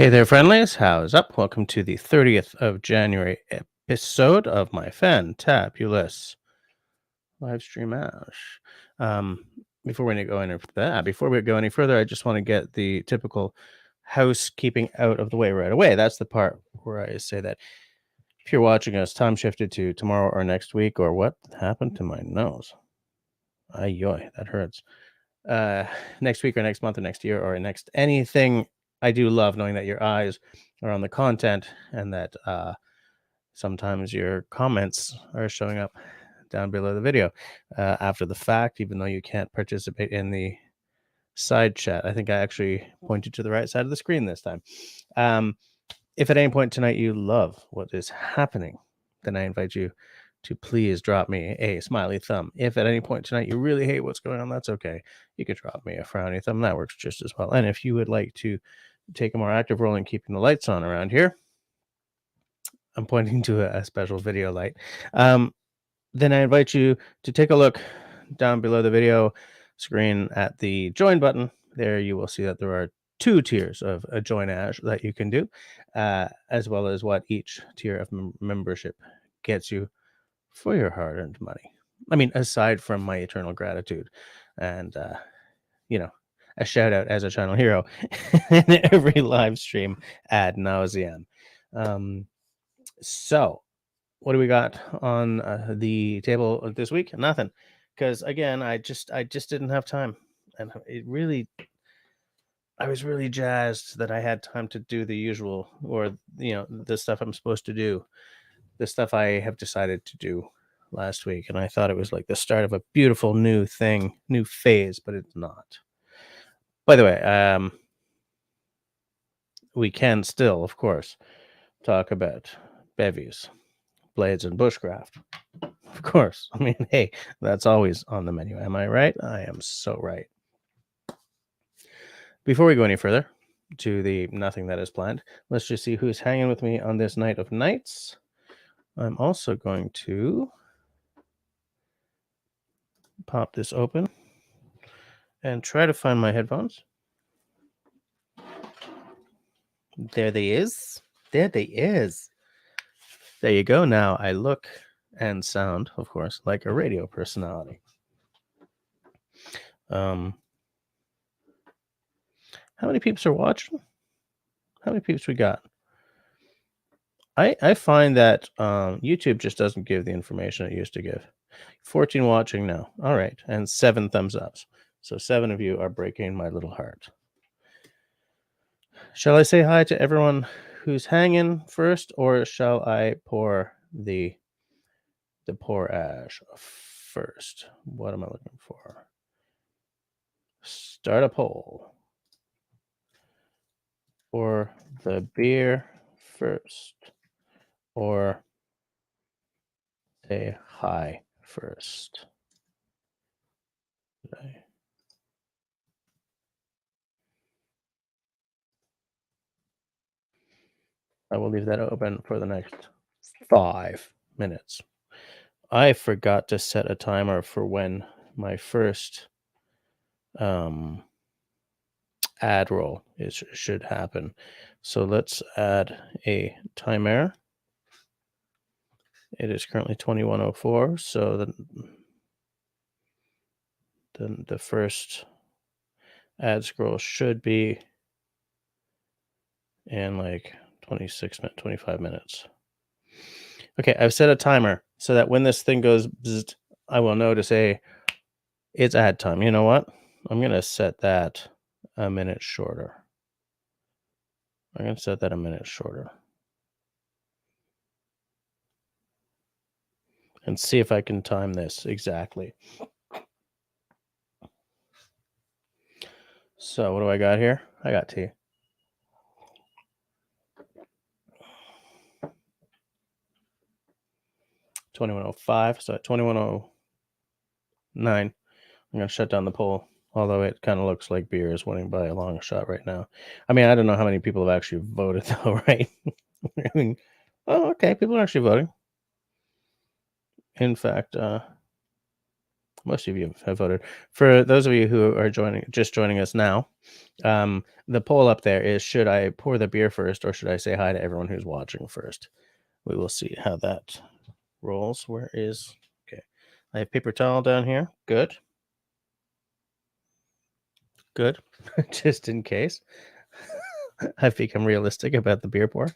Hey there, friendlies. How's up? Welcome to the 30th of January episode of my fantabulous live stream ash. Um, before we go any further, I just want to get the typical housekeeping out of the way right away. That's the part where I say that if you're watching us, time shifted to tomorrow or next week, or what happened to my nose? Ay, yoy, that hurts. uh Next week or next month or next year or next anything. I do love knowing that your eyes are on the content and that sometimes your comments are showing up down below the video after the fact, even though you can't participate in the side chat. I think I actually pointed to the right side of the screen this time. If at any point tonight you love what is happening, then I invite you to please drop me a smiley thumb. If at any point tonight you really hate what's going on, that's okay. You can drop me a frowny thumb. That works just as well. And if you would like to take a more active role in keeping the lights on around here, I'm pointing to a special video light. Then I invite you to take a look down below the video screen at the join button. There you will see that there are two tiers of a join ash that you can do, as well as what each tier of membership gets you for your hard-earned money. I mean, aside from my eternal gratitude and, a shout out as a channel hero in every live stream ad nauseam. So, what do we got on the table this week? Nothing, because again, I just didn't have time, and I was really jazzed that I had time to do the usual, or the stuff I'm supposed to do, the stuff I have decided to do last week, and I thought it was like the start of a beautiful new thing, new phase, but it's not. By the way, we can still, of course, talk about bevies, blades, and bushcraft. Of course. I mean, hey, that's always on the menu. Am I right? I am so right. Before we go any further to the nothing that is planned, let's just see who's hanging with me on this night of nights. I'm also going to pop this open and try to find my headphones. There they is. There they is. There you go. Now I look and sound, of course, like a radio personality. How many peeps are watching? How many peeps we got? I find that YouTube just doesn't give the information it used to give. 14 watching now. All right. And 7 thumbs ups. So 7 of you are breaking my little heart. Shall I say hi to everyone who's hanging first, or shall I pour the pour ash first? What am I looking for? Start a poll. Or the beer first, or say hi first. I will leave that open for the next 5 minutes. I forgot to set a timer for when my first ad roll should happen. So let's add a timer. It is currently 21:04, so the first ad scroll should be in like 25 minutes. Okay, I've set a timer so that when this thing goes bzzzt, I will know to say it's ad time. You know what? I'm going to set that a minute shorter. I'm going to set that a minute shorter. And see if I can time this exactly. So what do I got here? I got tea. $21.05. So at 21:09, I'm going to shut down the poll. Although it kind of looks like beer is winning by a long shot right now. I mean, I don't know how many people have actually voted, though, right? I mean, oh, okay, people are actually voting. In fact, Most of you have voted. For those of you who are joining us now, the poll up there is: should I pour the beer first, or should I say hi to everyone who's watching first? We will see how that rolls. Where is okay? I have paper towel down here. Good. Good. Just in case. I've become realistic about the beer pour.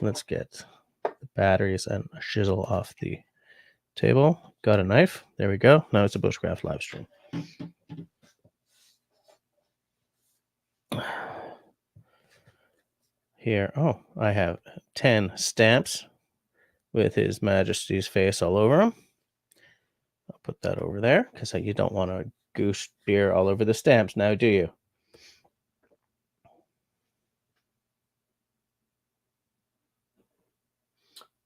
Let's get the batteries and shizzle off the table. Got a knife. There we go. Now it's a bushcraft live stream. Here, oh, I have 10 stamps with His Majesty's face all over them. I'll put that over there because you don't want to goose beer all over the stamps now, do you?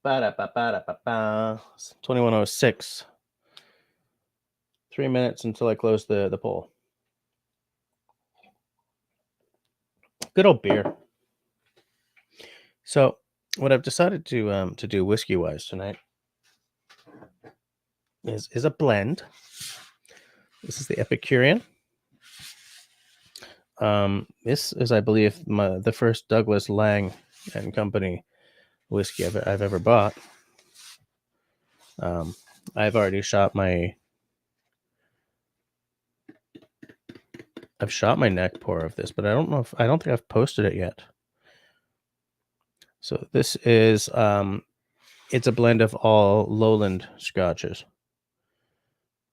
Ba-da-ba-ba-da-ba-ba. 21:06. 3 minutes until I close the poll. Good old beer. So, what I've decided to do whiskey wise tonight is a blend. This is the Epicurean. This is, I believe, the first Douglas Lang and Company whiskey I've ever bought. I've already shot my neck pour of this, but I don't think I've posted it yet. So this is it's a blend of all lowland scotches.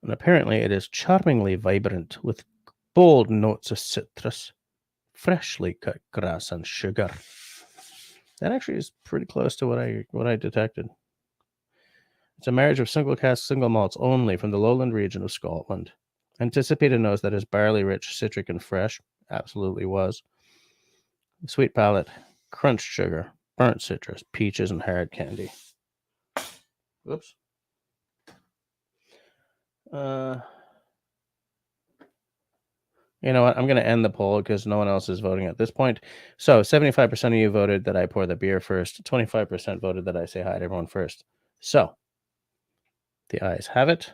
And apparently it is charmingly vibrant with bold notes of citrus, freshly cut grass and sugar. That actually is pretty close to what I detected. It's a marriage of single cask, single malts only from the lowland region of Scotland. Anticipated nose that is barley rich, citric, and fresh. Absolutely was. Sweet palate, crunched sugar, burnt citrus, peaches, and hard candy. Whoops. You know what? I'm going to end the poll because no one else is voting at this point. So 75% of you voted that I pour the beer first. 25% voted that I say hi to everyone first. So the ayes have it.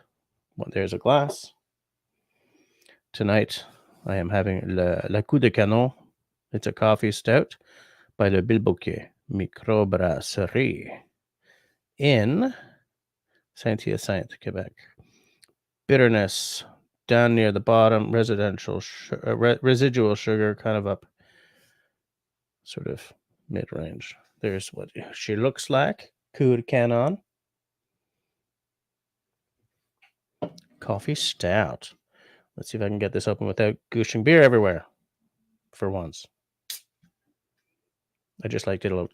Well, there's a glass. Tonight, I am having la Coup de Canon. It's a coffee stout by Le Bilboquet Microbrasserie in Saint-Hyacinthe, Quebec. Bitterness down near the bottom, residual sugar kind of up, sort of mid-range. There's what she looks like. Coup de Canon. Coffee stout. Let's see if I can get this open without gooshing beer everywhere for once. I just like did a little.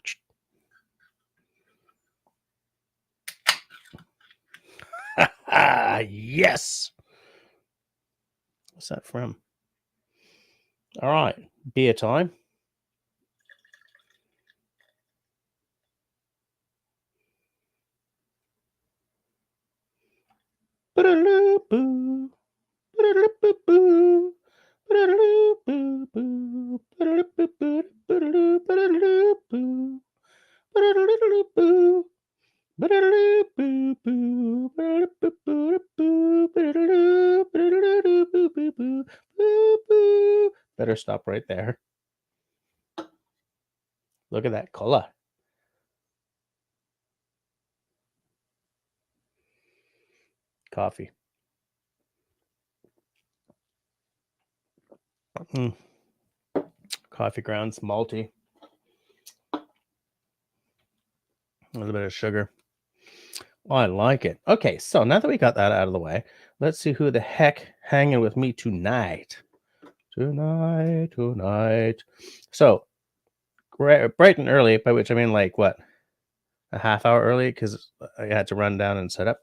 Yes. What's that from? All right, beer time. Better stop right there. Look at that color. Coffee. Coffee grounds, malty. A little bit of sugar. Oh, I like it. Okay, so now that we got that out of the way, let's see who the heck hanging with me tonight. Tonight. So, bright and early, by which I mean like what? A half hour early because I had to run down and set up.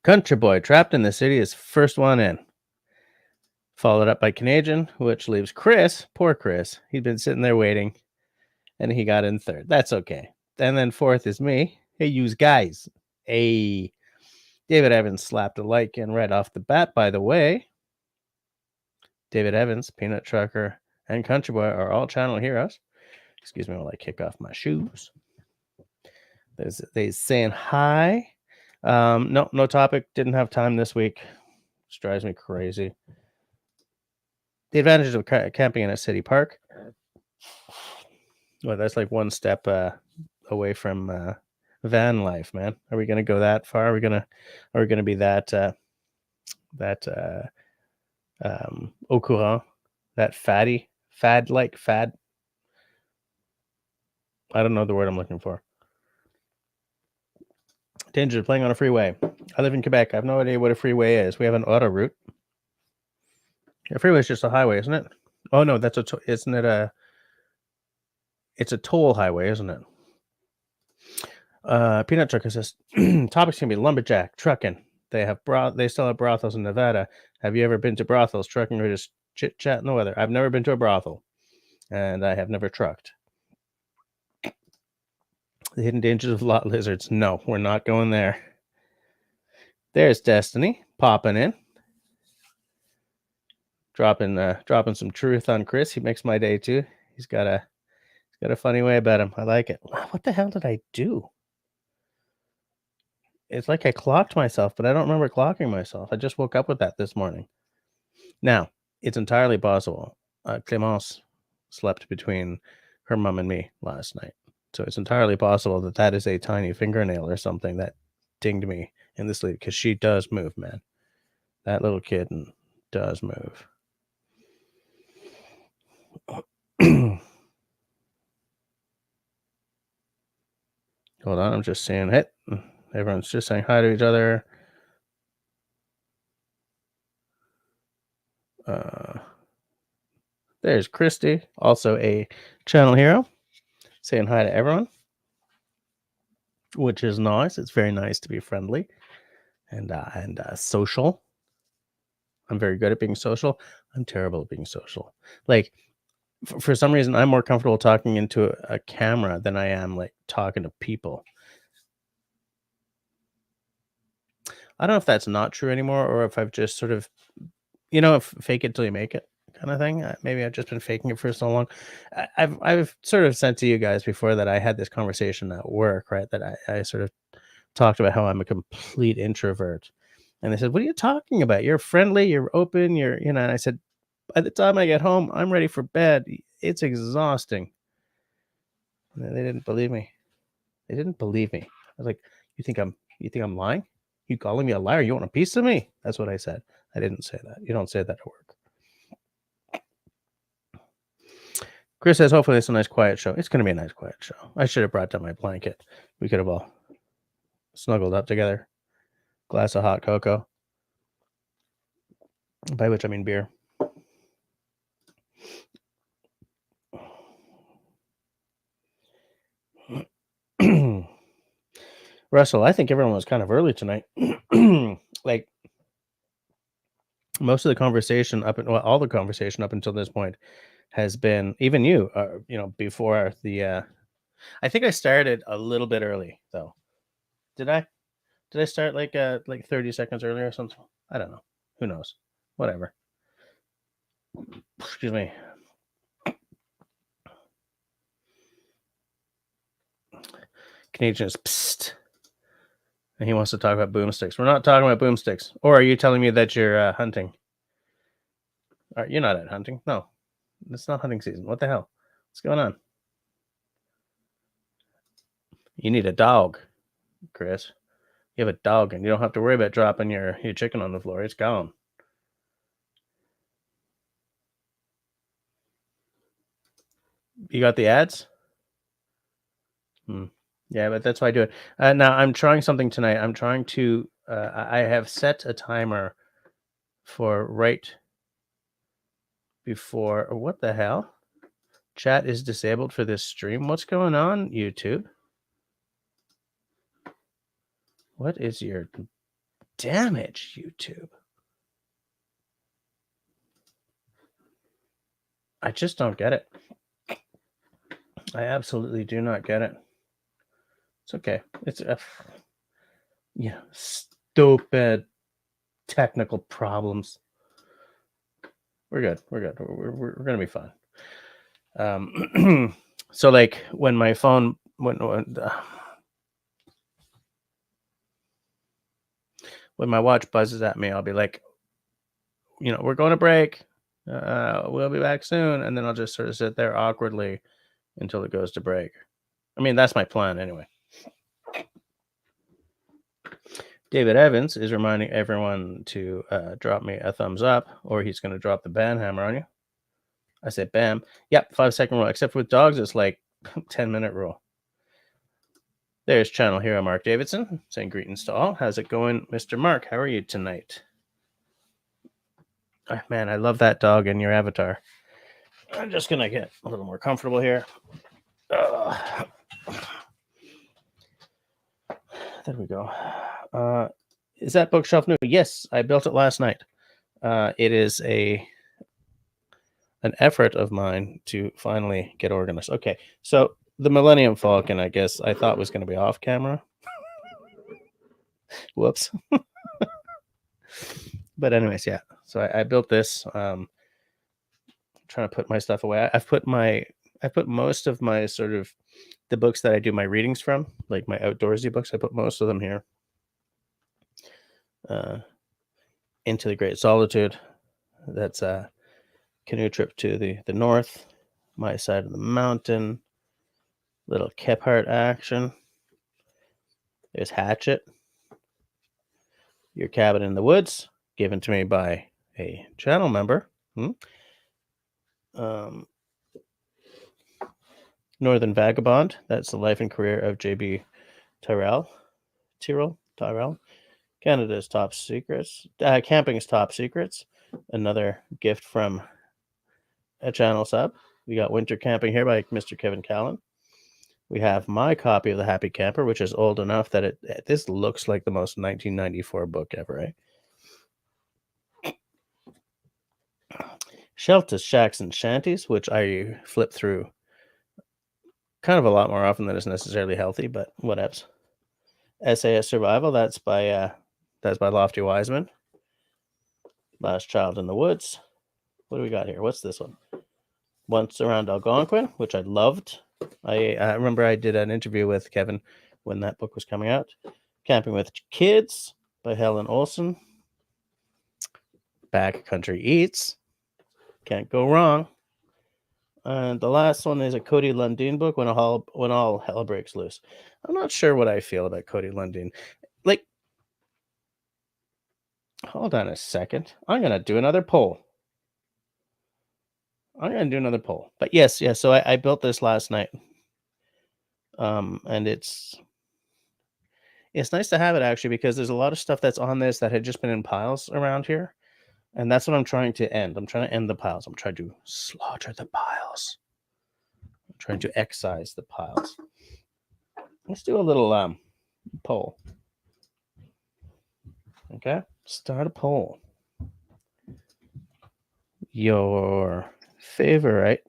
Country Boy, Trapped in the City is first one in. Followed up by Canadian, which leaves Chris, poor Chris. He'd been sitting there waiting, and he got in third. That's okay. And then fourth is me. Hey, yous guys. Hey, David Evans slapped a like in right off the bat, by the way. David Evans, Peanut Trucker, and Country Boy are all channel heroes. Excuse me while I kick off my shoes. They're saying hi. No topic. Didn't have time this week. Which drives me crazy. The advantages of camping in a city park. Well, that's like one step away from van life, man. Are we gonna go that far? Are we gonna be that au courant, that fad like fad? I don't know the word I'm looking for. Danger playing on a freeway. I live in Quebec. I have no idea what a freeway is. We have an autoroute. A freeway is just a highway, isn't it? Oh no, that's isn't it a? It's a toll highway, isn't it? Peanut Trucker says topics can be lumberjack, trucking. They still have brothels in Nevada. Have you ever been to brothels, trucking, or just chit chat in the weather? I've never been to a brothel, and I have never trucked. The hidden dangers of lot lizards. No, we're not going there. There's Destiny popping in, dropping some truth on Chris. He makes my day too. He's got a funny way about him. I like it. What the hell did I do? It's like I clocked myself, but I don't remember clocking myself. I just woke up with that this morning. Now, it's entirely possible. Clémence slept between her mom and me last night. So it's entirely possible that that is a tiny fingernail or something that dinged me in the sleep, because she does move, man. That little kitten does move. Hold on, I'm just saying it. Everyone's just saying hi to each other. There's Christy, also a channel hero, saying hi to everyone, which is nice. It's very nice to be friendly and social. I'm very good at being social. I'm terrible at being social. Like, for some reason, I'm more comfortable talking into a camera than I am like talking to people. I don't know if that's not true anymore, or if I've just sort of, fake it till you make it kind of thing. Maybe I've just been faking it for so long. I've sort of said to you guys before that I had this conversation at work, right? That I sort of talked about how I'm a complete introvert. And they said, "What are you talking about? You're friendly, you're open, And I said, "By the time I get home, I'm ready for bed. It's exhausting." And they didn't believe me. They didn't believe me. I was like, you think I'm lying? You calling me a liar? You want a piece of me?" That's what I said. I didn't say that. You don't say that at work. Chris says, hopefully it's a nice quiet show. It's going to be a nice quiet show. I should have brought down my blanket. We could have all snuggled up together. Glass of hot cocoa. By which I mean beer. Russell, I think everyone was kind of early tonight. Like, most of the conversation all the conversation up until this point has been, even you, before the. I think I started a little bit early though. Did I? Did I start like 30 seconds earlier or something? I don't know. Who knows? Whatever. Excuse me. Canadian is psst. And he wants to talk about boomsticks. We're not talking about boomsticks. Or are you telling me that you're hunting? You're not at hunting. No. It's not hunting season. What the hell? What's going on? You need a dog, Chris. You have a dog, and you don't have to worry about dropping your chicken on the floor. It's gone. You got the ads? Yeah, but that's why I do it. Now, I'm trying something tonight. I'm trying to... I have set a timer for right before... What the hell? Chat is disabled for this stream. What's going on, YouTube? What is your damage, YouTube? I just don't get it. I absolutely do not get it. It's okay. It's stupid technical problems. We're good. We're good. We're gonna be fine. So like when my phone when my watch buzzes at me, I'll be like, we're going to break. We'll be back soon, and then I'll just sort of sit there awkwardly until it goes to break. I mean, that's my plan anyway. David Evans is reminding everyone to drop me a thumbs up, or he's going to drop the ban hammer on you. I said, bam. Yep, 5-second rule. Except with dogs, it's like 10-minute rule. There's channel hero Mark Davidson saying greetings to all. How's it going, Mr. Mark? How are you tonight? Oh, man, I love that dog in your avatar. I'm just going to get a little more comfortable here. There we go. Is that bookshelf new? Yes, I built it last night. It is an effort of mine to finally get organized. Okay, so the Millennium Falcon, I guess I thought was going to be off camera. Whoops. But anyways, yeah. So I built this. Trying to put my stuff away. I put most of my sort of the books that I do my readings from, like my outdoorsy books. I put most of them here. Into the Great Solitude. That's a canoe trip to the north, my side of the mountain. Little Kephart action. There's Hatchet. Your Cabin in the Woods, given to me by a channel member. Northern Vagabond. That's the life and career of J.B. Tyrrell. Canada's Top Secrets. Camping's Top Secrets. Another gift from a channel sub. We got Winter Camping here by Mr. Kevin Callan. We have my copy of The Happy Camper, which is old enough that this looks like the most 1994 book ever, eh? Shelters, Shacks, and Shanties, which I flip through kind of a lot more often than is necessarily healthy, but whatevs. SAS Survival, that's by Lofty Wiseman. Last Child in the Woods. What do we got here? What's this one? Once Around Algonquin, which I loved. I remember I did an interview with Kevin when that book was coming out. Camping with Kids by Helen Olsen. Backcountry Eats. Can't go wrong. And the last one is a Cody Lundin book, When All Hell Breaks Loose. I'm not sure what I feel about Cody Lundin. Like, hold on a second. I'm going to do another poll. But yes. So I built this last night. And it's nice to have it, actually, because there's a lot of stuff that's on this that had just been in piles around here. And that's what I'm trying to end. I'm trying to end the piles. I'm trying to slaughter the piles. I'm trying to excise the piles. Let's do a little poll. Okay, start a poll. Your favorite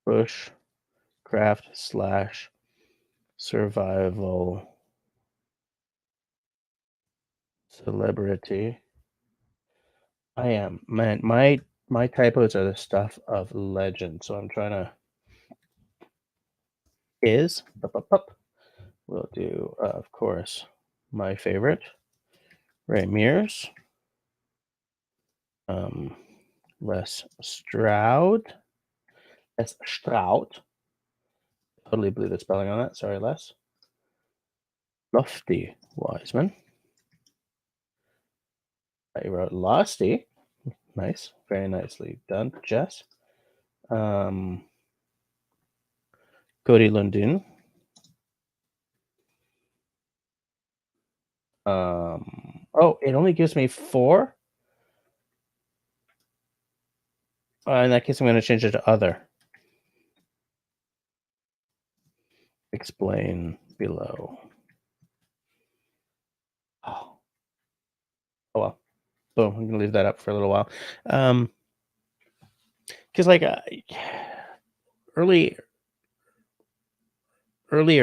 bushcraft / survival celebrity. I am, man, my typos are the stuff of legend, so I'm trying to we'll do of course my favorite, Ray Mears, Les Stroud. Totally blew the spelling on that. Sorry, Les. Lofty Wiseman. I wrote Losty. Nice. Very nicely done, Jess. Cody Lundin. Oh, it only gives me 4. In that case, I'm going to change it to other. Explain below. Oh well. Boom. I'm gonna leave that up for a little while. Because like earlier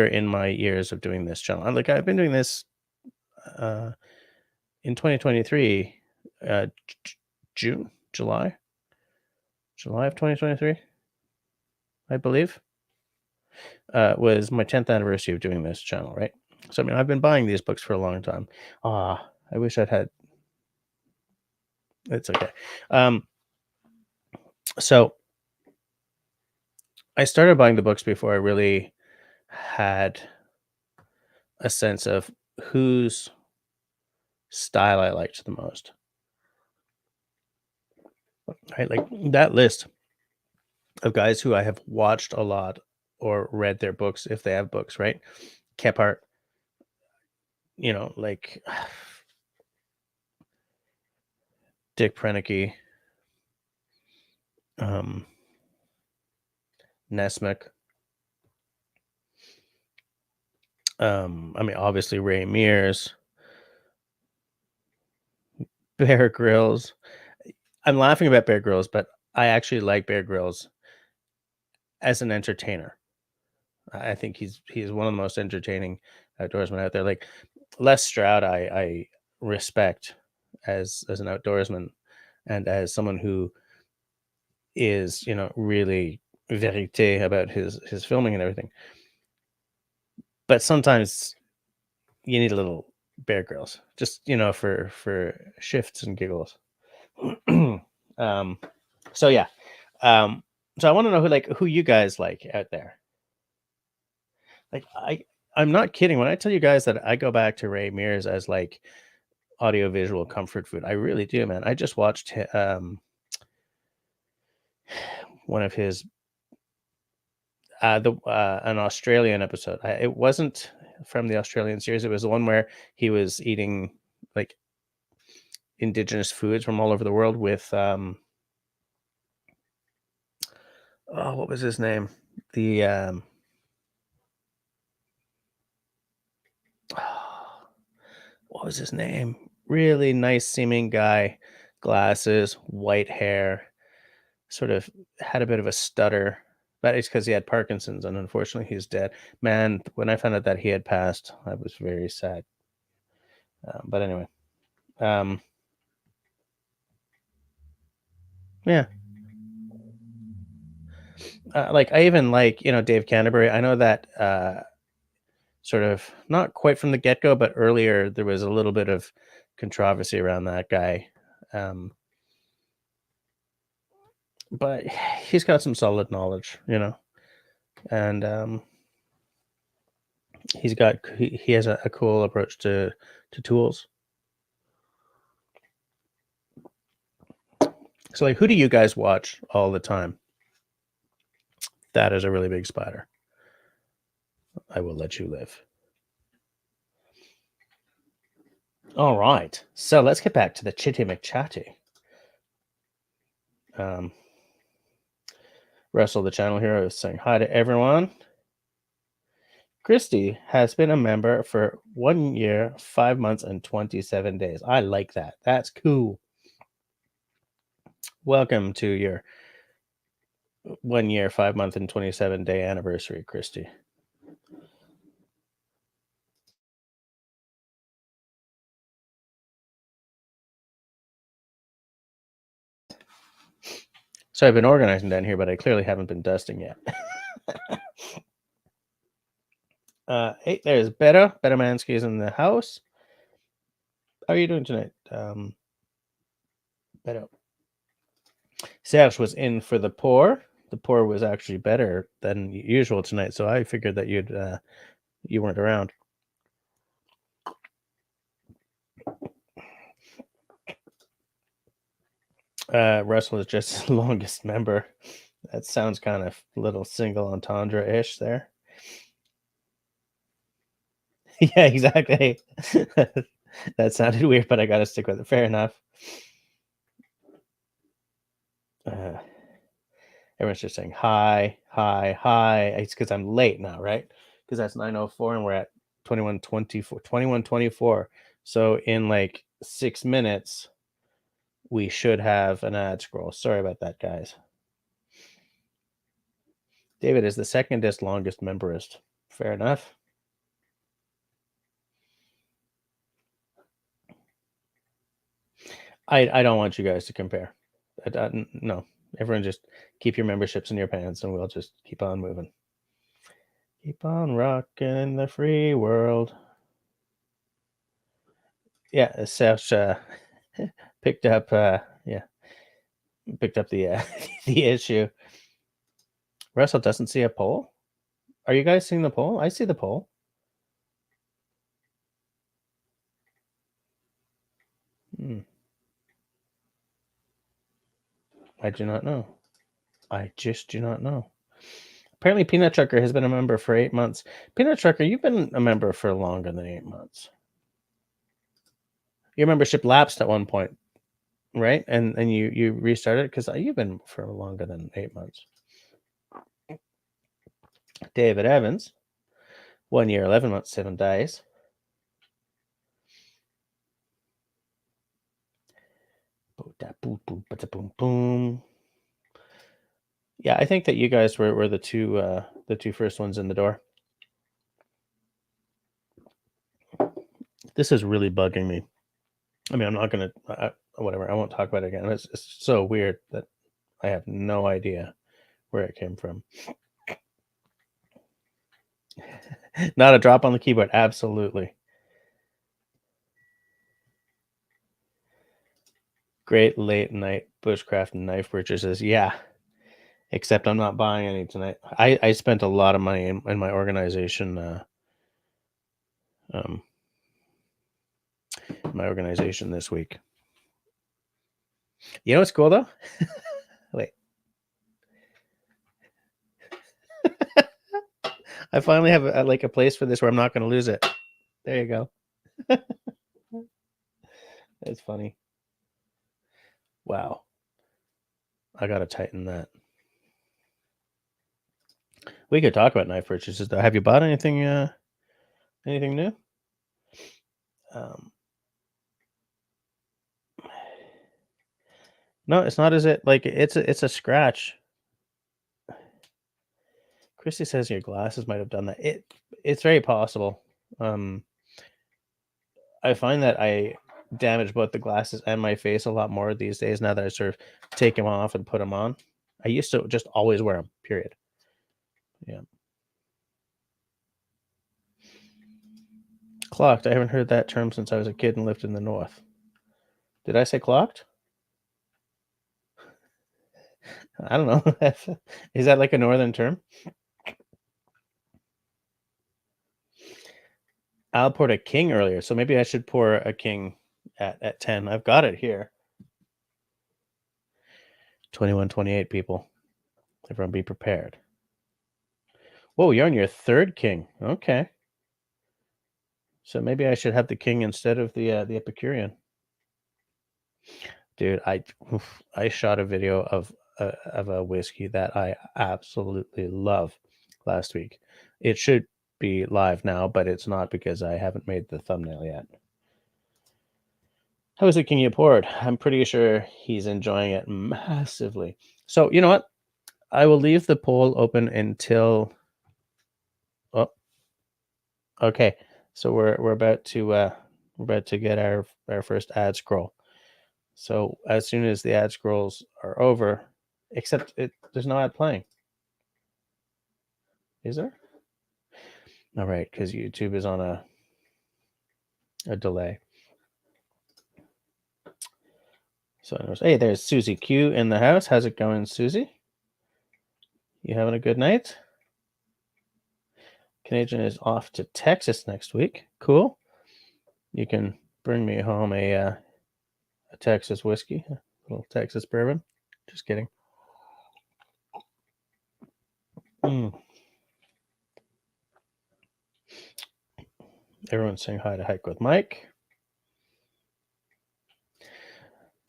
in my years of doing this channel, I've been doing this in 2023, July of 2023. I believe, was my 10th anniversary of doing this channel, right? So, I mean, I've been buying these books for a long time. I wish I'd had it's okay. Um, so I started buying the books before I really had a sense of whose style I liked the most, right? Like that list of guys who I have watched a lot or read their books if they have books, right? Kephart, like Dick Prenneke, um, Nesmith, I mean, obviously Ray Mears, Bear Grylls. I'm laughing about Bear Grylls, but I actually like Bear Grylls as an entertainer. I think he's one of the most entertaining outdoorsmen out there. Like Les Stroud, I respect as an outdoorsman and as someone who is really verite about his filming and everything. But sometimes you need a little Bear Grylls, just for shifts and giggles. um, so yeah, so I want to know who you guys like out there. Like I'm not kidding when I tell you guys that I go back to Ray Mears as like audiovisual comfort food. I really do, man. I just watched one of his the an Australian episode. It wasn't from the Australian series. It was the one where he was eating like indigenous foods from all over the world with oh, what was his name? The what was his name? Really nice seeming guy, glasses, white hair, sort of had a bit of a stutter. But it's because he had Parkinson's, and unfortunately, he's dead. Man, when I found out that he had passed, I was very sad. But anyway, um, yeah, like I even like Dave Canterbury. I know that sort of not quite from the get go, but earlier there was a little bit of controversy around that guy. Um, but he's got some solid knowledge, and he has a cool approach to tools. So, like, who do you guys watch all the time? That is a really big spider. I will let you live. All right, so let's get back to the Chitty McChatty. Russell, the channel hero, is saying hi to everyone. Christy has been a member for 1 year, 5 months, and 27 days. I like that. That's cool. Welcome to your 1 year, 5 month, and 27-day anniversary, Christy. So I've been organizing down here, but I clearly haven't been dusting yet. Hey, there's Beto. Beto Mansky is in the house. How are you doing tonight, Beto? Serge was in for the pour. The pour was actually better than usual tonight, so I figured that you weren't around. Russell is just his longest member. That sounds kind of little single entendre-ish there. Yeah, exactly. That sounded weird, but I got to stick with it. Fair enough. Everyone's just saying hi, hi, hi. It's because I'm late now, right? Because that's 9:04 and we're at 21:24. So in like 6 minutes, we should have an ad scroll. Sorry about that, guys. David is the secondest longest memberist. Fair enough. I don't want you guys to compare. No, Everyone just keep your memberships in your pants and we'll just keep on moving. Keep on rocking in the free world. Yeah, Serge picked up picked up the the issue. Russell doesn't see a poll. Are you guys seeing the poll? I see the poll. I do not know. I just do not know. Apparently, Peanut Trucker has been a member for 8 months. Peanut Trucker, you've been a member for longer than 8 months. Your membership lapsed at one point, right? And you restarted because you've been for longer than 8 months. David Evans, 1 year, 11 months, 7 days. Boom, boom. Yeah, I think that you guys were the two first ones in the door. This is really bugging me. I mean, I'm not gonna whatever. I won't talk about it again. It's so weird that I have no idea where it came from. Not a drop on the keyboard. Absolutely. Great late night bushcraft and knife purchases. Yeah. Except I'm not buying any tonight. I spent a lot of money in my organization. My organization this week. You know what's cool though? Wait. I finally have a place for this where I'm not going to lose it. There you go. That's funny. Wow. I got to tighten that. We could talk about knife purchases though. Have you bought anything new? No, it's not. Is it like it's a scratch? Christy says your glasses might have done that. It's very possible. I find that I damage both the glasses and my face a lot more these days now that I sort of take them off and put them on. I used to just always wear them, period. Yeah. Clocked. I haven't heard that term since I was a kid and lived in the north. Did I say clocked? I don't know. Is that like a northern term? Al poured a king earlier, so maybe I should pour a king at 10. I've got it here. 21-28 people. Everyone be prepared. Whoa, you're on your third king. Okay. So maybe I should have the king instead of the Epicurean. Dude, I shot a video of a whiskey that I absolutely love last week. It should be live now, but it's not because I haven't made the thumbnail yet. How is the king you poured? I'm pretty sure he's enjoying it massively. So you know what? I will leave the poll open until. Oh, okay. So we're about to get our first ad scroll. So as soon as the ad scrolls are over, except there's no ad playing. Is there? All right, because YouTube is on a delay. So hey, there's Susie Q in the house. How's it going, Susie? You having a good night? Canadian is off to Texas next week. Cool. You can bring me home a Texas whiskey, a little Texas bourbon. Just kidding. Everyone's saying hi to Hike with Mike.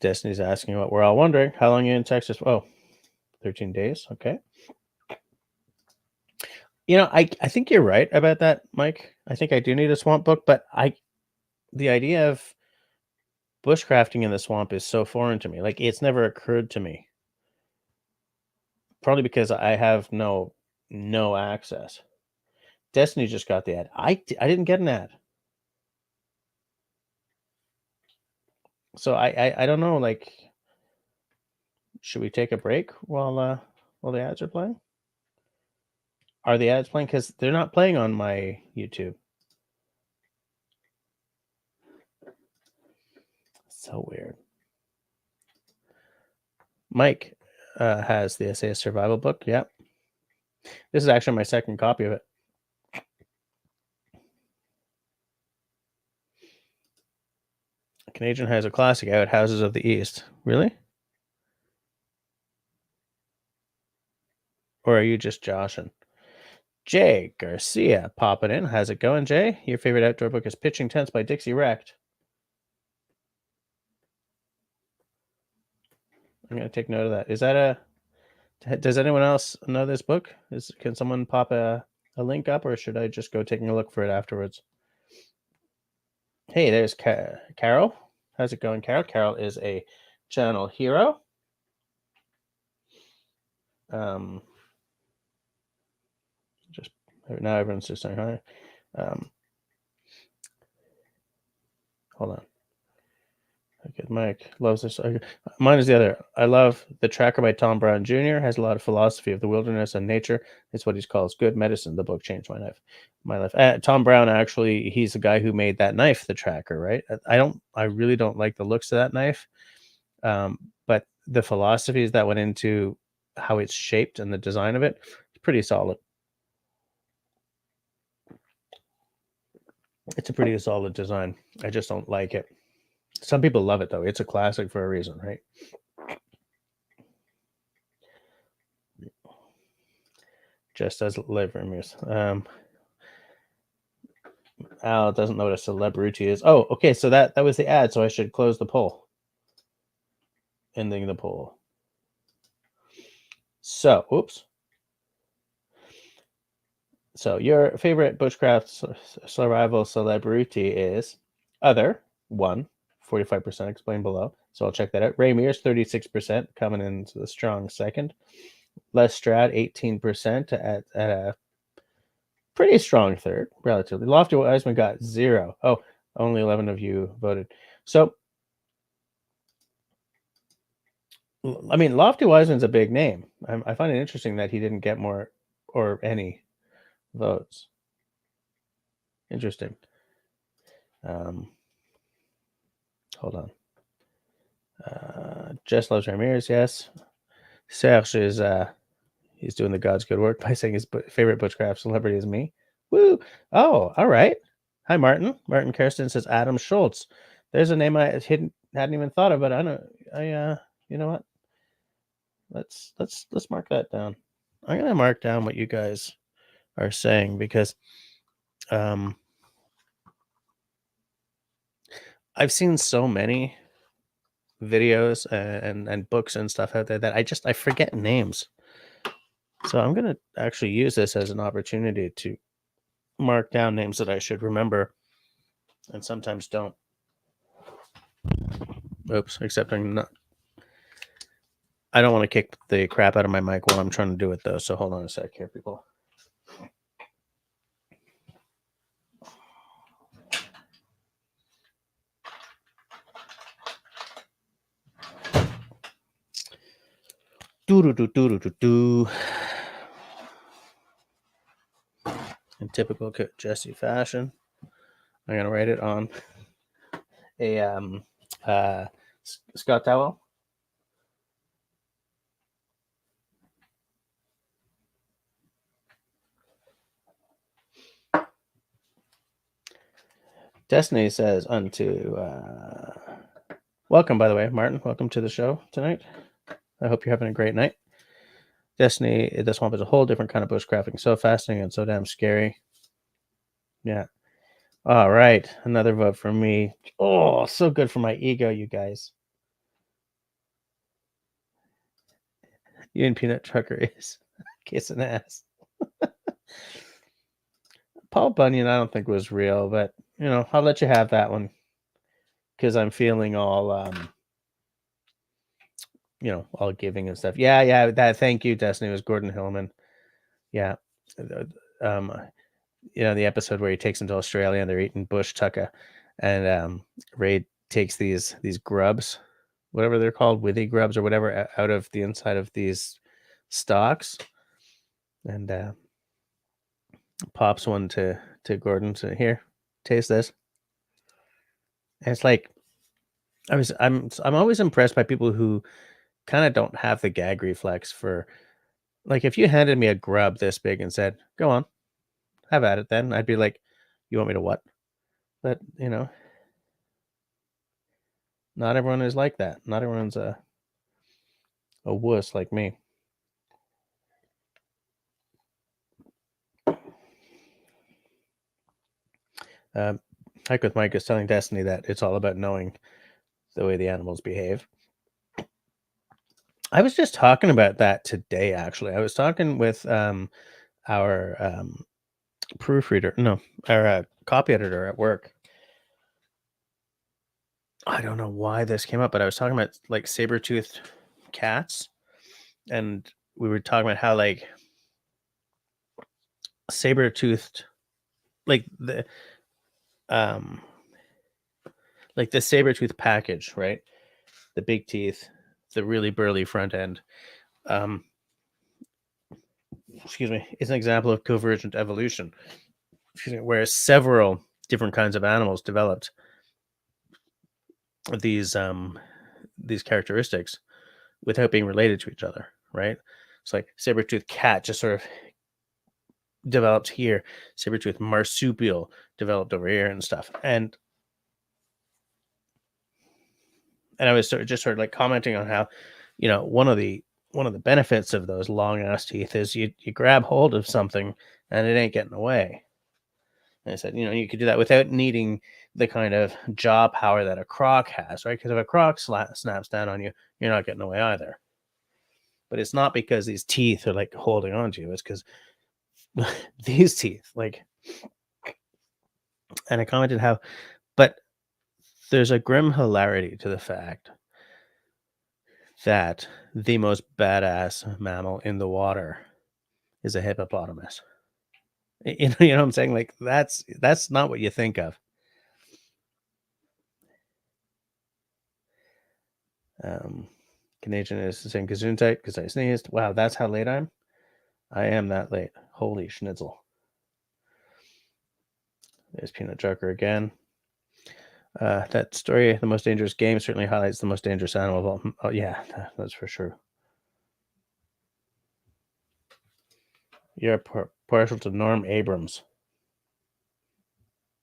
Destiny's asking what we're all wondering. How long are you in Texas? Oh, 13 days. Okay. You know, I think you're right about that, Mike. I think I do need a swamp book, but the idea of bushcrafting in the swamp is so foreign to me. Like, it's never occurred to me. Probably because I have no access. Destiny just got the ad. I didn't get an ad. So I don't know, like, Should we take a break while the ads are playing? Are the ads playing? Because they're not playing on my YouTube. So weird. Mike has the essayist survival book. Yep. This is actually my second copy of it. Canadian has a classic out, Houses of the East. Really? Or are you just joshing? Jay Garcia popping in. How's it going, Jay? Your favorite outdoor book is Pitching Tents by Dixie Wrecked. I'm going to take note of that. Is that does anyone else know this book? Can someone pop a link up, or should I just go taking a look for it afterwards? Hey, there's Carol. How's it going, Carol? Carol is a channel hero. Just now everyone's just saying hi. Hold on. Okay, Mike loves this. Okay. Mine is the other. I love The Tracker by Tom Brown Jr. Has a lot of philosophy of the wilderness and nature. It's what he calls good medicine. The book changed my life. My life. Tom Brown, actually, he's the guy who made that knife, The Tracker, right? I really don't like the looks of that knife, but the philosophies that went into how it's shaped and the design of it, it's pretty solid. It's a pretty solid design. I just don't like it. Some people love it, though. It's a classic for a reason, right? Just as live rumors. Al doesn't know what a celebrity is. Oh, okay. So that was the ad. So I should close the poll. Ending the poll. So, oops. So your favorite bushcraft survival celebrity is other one. 45% explained below. So I'll check that out. Ray Mears, 36%, coming into the strong second. Les Strad, 18% at a pretty strong third, relatively. Lofty Wiseman got 0. Oh, only 11 of you voted. So, I mean, Lofty Wiseman's a big name. I find it interesting that he didn't get more or any votes. Interesting. Hold on. Jess loves Ramirez, yes. Serge is he's doing the God's good work by saying his favorite bushcraft celebrity is me. Woo! Oh, all right. Hi, Martin. Martin Kirsten says Adam Schultz. There's a name I hadn't even thought of, but you know what? Let's mark that down. I'm gonna mark down what you guys are saying because I've seen so many videos and books and stuff out there that I forget names. So I'm gonna actually use this as an opportunity to mark down names that I should remember and sometimes don't. Oops, except I'm not. I don't want to kick the crap out of my mic while I'm trying to do it though. So hold on a sec here, people. Do. In typical Jesse fashion, I'm gonna write it on a Scott towel. Destiny says unto welcome, by the way, Martin. Welcome to the show tonight. I hope you're having a great night. Destiny, the swamp is a whole different kind of bushcrafting. So fascinating and so damn scary. Yeah. All right. Another vote for me. Oh, so good for my ego, you guys. You and Peanut Trucker is kissing ass. Paul Bunyan, I don't think was real, but I'll let you have that one because I'm feeling all all giving and stuff. Yeah, that. Thank you, Destiny. It was Gordon Hillman. Yeah, the episode where he takes them to Australia and they're eating bush tucker, and Ray takes these grubs, whatever they're called, withy grubs or whatever, out of the inside of these stalks, and pops one to Gordon. So here, taste this. And it's like I'm always impressed by people who kind of don't have the gag reflex for, like, if you handed me a grub this big and said, "Go on, have at it," then I'd be like, "You want me to what?" But not everyone is like that. Not everyone's a wuss like me. Um, Hike with Mike is telling Destiny that it's all about knowing the way the animals behave. I was just talking about that today, actually. I was talking with our proofreader, no, our copy editor at work. I don't know why this came up, but I was talking about like saber-toothed cats, and we were talking about how like saber-toothed, like um the saber-tooth package, right? The big teeth, the really burly front end. Um, excuse me, is an example of convergent evolution. Excuse me, where several different kinds of animals developed these characteristics without being related to each other, right? It's like saber-toothed cat just sort of developed here, saber-toothed marsupial developed over here and stuff. And I was sort of like commenting on how, one of the benefits of those long ass teeth is you grab hold of something and it ain't getting away. And I said, you could do that without needing the kind of jaw power that a croc has, right? Because if a croc snaps down on you, you're not getting away either. But it's not because these teeth are like holding on to you. It's because these teeth, like, and I commented how, but there's a grim hilarity to the fact that the most badass mammal in the water is a hippopotamus. You know what I'm saying? Like that's not what you think of. Um, Canadian is saying Gesundheit because I sneezed. Wow, that's how late I am that late. Holy schnitzel. There's Peanut Joker again. That story, The Most Dangerous Game, certainly highlights the most dangerous animal of all. Oh, yeah, that's for sure. You're partial to Norm Abrams.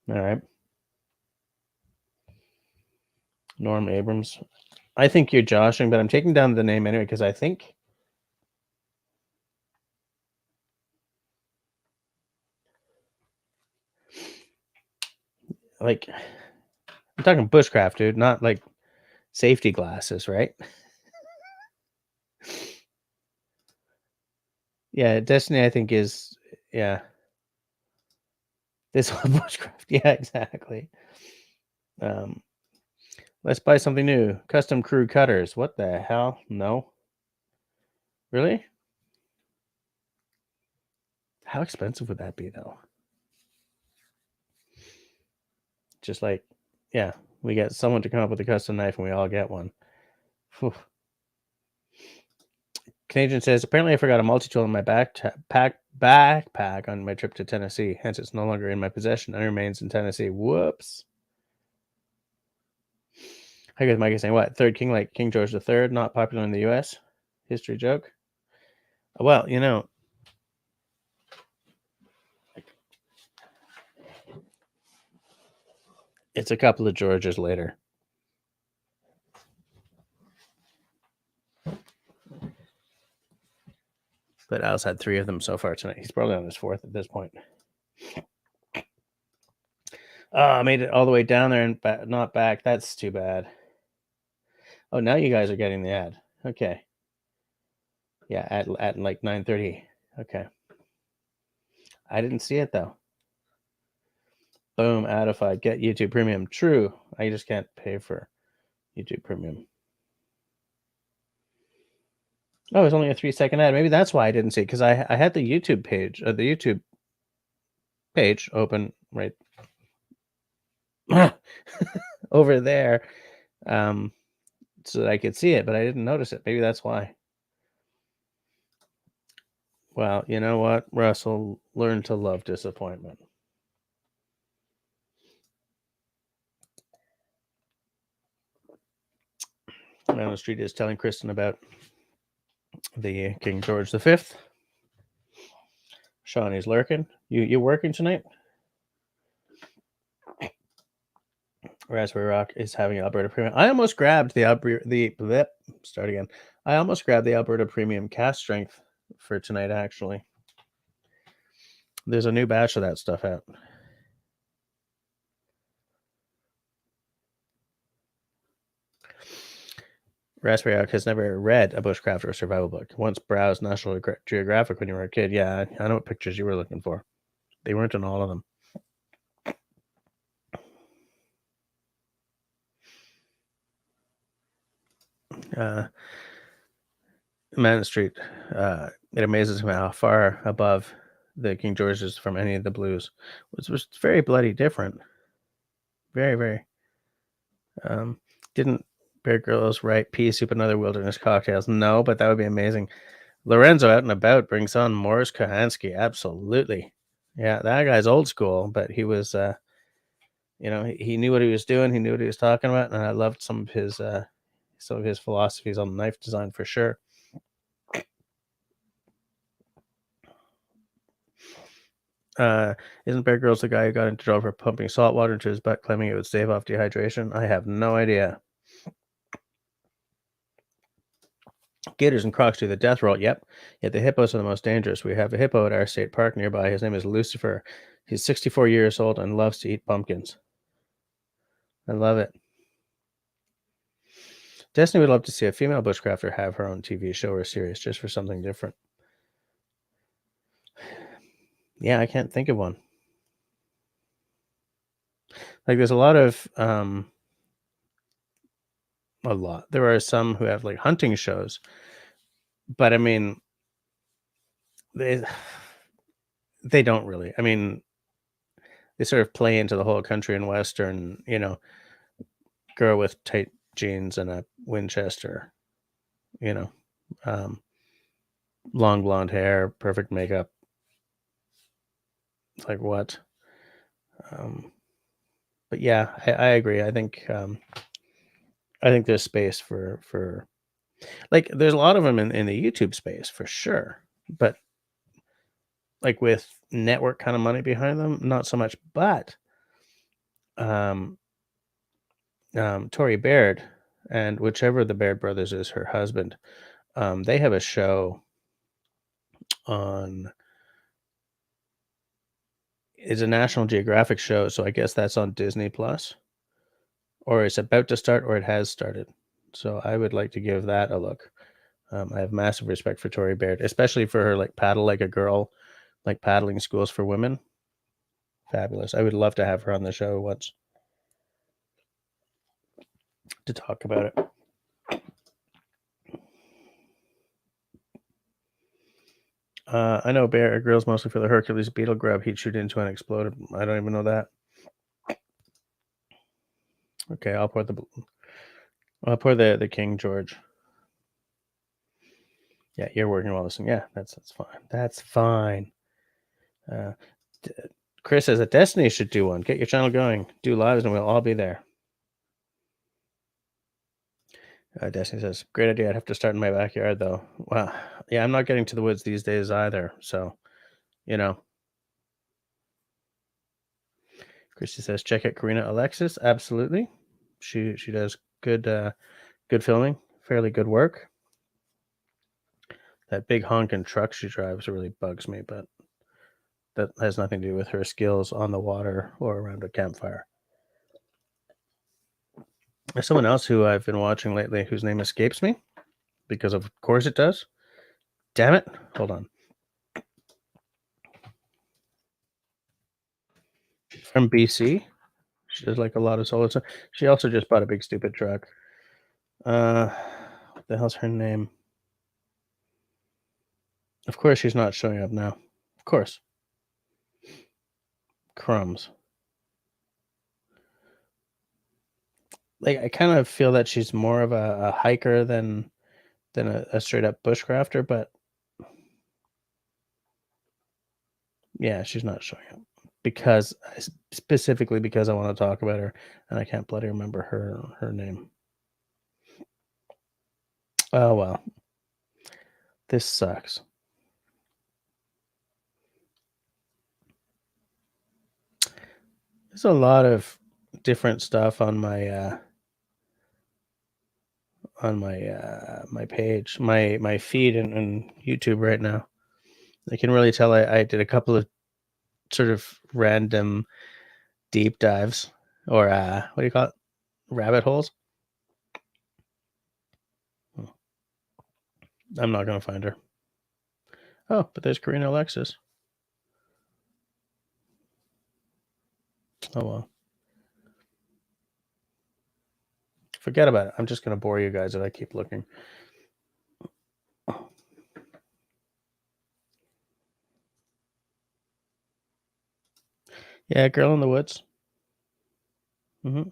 All right. Norm Abrams. I think you're joshing, but I'm taking down the name anyway because I think like I'm talking bushcraft, dude, not like safety glasses, right? Yeah, Destiny, I think is yeah. This bushcraft, yeah, exactly. Let's buy something new. Custom crew cutters. What the hell? No, really? How expensive would that be, though? Just like, yeah, we get someone to come up with a custom knife, and we all get one. Whew. Canadian says, apparently I forgot a multi-tool in my backpack on my trip to Tennessee. Hence, it's no longer in my possession and remains in Tennessee. Whoops. I guess Mike is saying, what? Third king like King George III, not popular in the U.S.? History joke? Well, it's a couple of Georges later. But Al's had 3 of them so far tonight. He's probably on his 4th at this point. I made it all the way down there and not back. That's too bad. Oh, now you guys are getting the ad. Okay. Yeah, at like 9:30. Okay. I didn't see it though. Boom, Adify. Get YouTube Premium. True. I just can't pay for YouTube Premium. Oh, it's only a 3-second ad. Maybe that's why I didn't see it, because I had the YouTube page, open right over there. so that I could see it, but I didn't notice it. Maybe that's why. Well, you know what, Russell? Learn to love disappointment. Man on the street is telling Kristen about the King George V. Shawnee's lurking. You working tonight? Raspberry Rock is having Alberta Premium. I almost grabbed the start again. I almost grabbed the Alberta Premium cast strength for tonight. Actually, there's a new batch of that stuff out. Raspberry Rock has never read a bushcraft or survival book. Once browsed National Geographic when you were a kid. Yeah, I know what pictures you were looking for. They weren't in all of them. Man on the street. It amazes me how far above the King George's from any of the blues. It was very bloody different. Very, very. Didn't Bear Grylls write pea soup and other wilderness cocktails? No, but that would be amazing. Lorenzo out and about brings on Morris Kohansky. Absolutely. Yeah, that guy's old school, but he was, he knew what he was doing. He knew what he was talking about, and I loved some of his philosophies on knife design for sure. Isn't Bear Grylls the guy who got into trouble for pumping salt water into his butt, claiming it would stave off dehydration? I have no idea. Gators and crocs do the death roll. Yep. Yet the hippos are the most dangerous. We have a hippo at our state park nearby. His name is Lucifer. He's 64 years old and loves to eat pumpkins. I love it. Destiny would love to see a female bushcrafter have her own TV show or series just for something different. Yeah, I can't think of one. Like, there's a lot. There are some who have like hunting shows, but I mean, they don't really. I mean, they sort of play into the whole country and western, girl with tight jeans and a Winchester, long blonde hair, perfect makeup. It's like, what? But yeah, I agree. I think there's space for like, there's a lot of them in the YouTube space for sure, but like with network kind of money behind them, not so much. But Tori Baird, and whichever the Baird brothers is her husband, they have a show on. It's a National Geographic show, so I guess that's on Disney Plus, or it's about to start, or it has started. So I would like to give that a look. I have massive respect for Tori Baird, especially for her like paddle like a girl, like paddling schools for women. Fabulous. I would love to have her on the show once to talk about it. I know Bear Grylls mostly for the Hercules beetle grub he'd shoot into and exploded. I don't even know that. Okay, I'll pour the King George. Yeah, you're working well this thing. Yeah, that's fine. That's fine. Chris says that Destiny should do one. Get your channel going. Do lives and we'll all be there. Destiny says, great idea. I'd have to start in my backyard though. Wow. Yeah, I'm not getting to the woods these days either. So, Christy says, check out Karina Alexis. Absolutely. She does good filming, fairly good work. That big honking truck she drives really bugs me, but that has nothing to do with her skills on the water or around a campfire. There's someone else who I've been watching lately whose name escapes me, because of course it does. Damn it. Hold on. From BC. She does like a lot of solo stuff. She also just bought a big stupid truck. What the hell's her name? Of course she's not showing up now. Of course. Crumbs. like, I kind of feel that she's more of a hiker than a straight up bushcrafter, but yeah, she's not showing up because specifically because I want to talk about her and I can't bloody remember her name. Oh well, this sucks. There's a lot of different stuff on my page, my feed and YouTube right now. I can really tell I did a couple of sort of random deep dives or what do you call it? Rabbit holes. Hmm, I'm not gonna find her. Oh, but there's Karina Alexis. Oh well. Forget about it. I'm just gonna bore you guys if I keep looking. Yeah, Girl in the Woods. Hmm.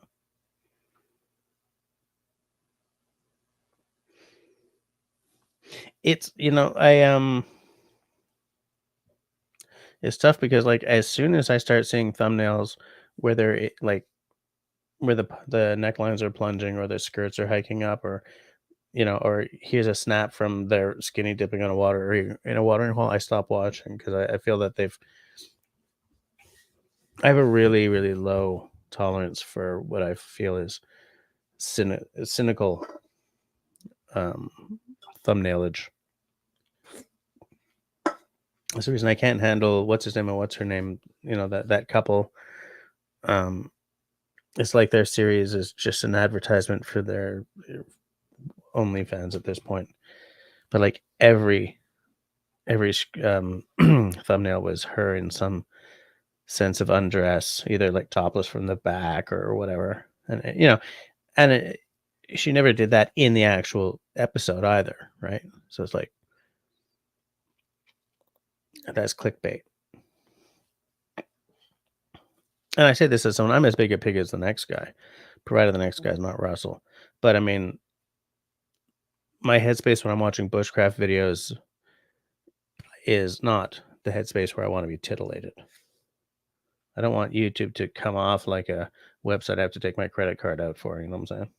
It's it's tough because like as soon as I start seeing thumbnails where like where the necklines are plunging or the skirts are hiking up or or here's a snap from their skinny dipping on a water or in a watering hole, I stop watching because I feel that I have a really really low tolerance for what I feel is cynical um, thumbnailage. That's the reason I can't handle what's his name and what's her name. That couple. Um, it's like their series is just an advertisement for their OnlyFans at this point. But like every thumbnail was her in some sense of undress, either like topless from the back or whatever, and and she never did that in the actual episode either, right? So it's like that's clickbait. And I say this as someone I'm as big a pig as the next guy, provided the next guy's not Russell. But I mean, my headspace when I'm watching bushcraft videos is not the headspace where I want to be titillated. I don't want YouTube to come off like a website I have to take my credit card out for. You know what I'm saying?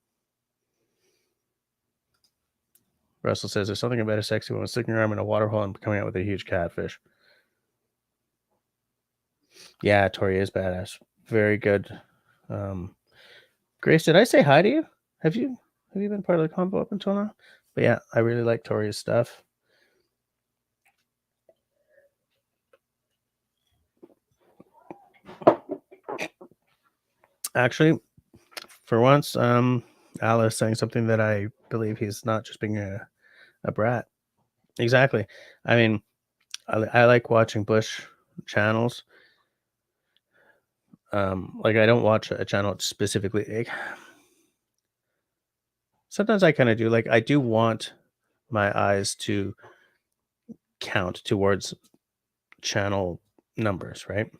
Russell says there's something about a sexy woman sticking her arm in a water hole and coming out with a huge catfish. Yeah, Tori is badass. Very good. Um, Grace, did I say hi to you? Have you been part of the combo up until now? But yeah, I really like Tori's stuff. Actually, for once, Al is saying something that I believe he's not just being a brat. Exactly. I mean, I like watching Bush channels. Like I don't watch a channel specifically. Sometimes I kind of do. Like I do want my eyes to count towards channel numbers, right?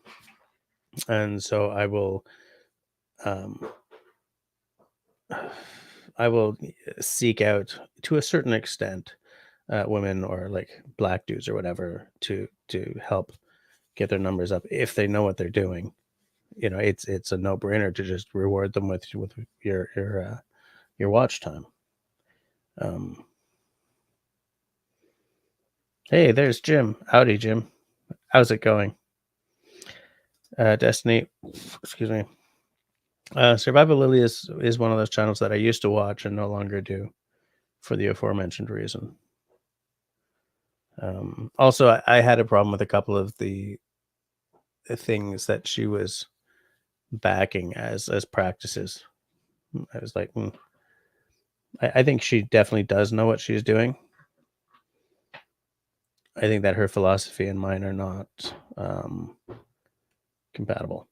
And so um, I will seek out to a certain extent women or like black dudes or whatever to help get their numbers up if they know what they're doing. It's a no brainer to just reward them with your watch time. Um, hey, there's Jim. Howdy, Jim. How's it going? Destiny, excuse me. Survival Lily is one of those channels that I used to watch and no longer do for the aforementioned reason. Also, I had a problem with a couple of the things that she was backing as practices. I was like, I think she definitely does know what she's doing. I think that her philosophy and mine are not compatible.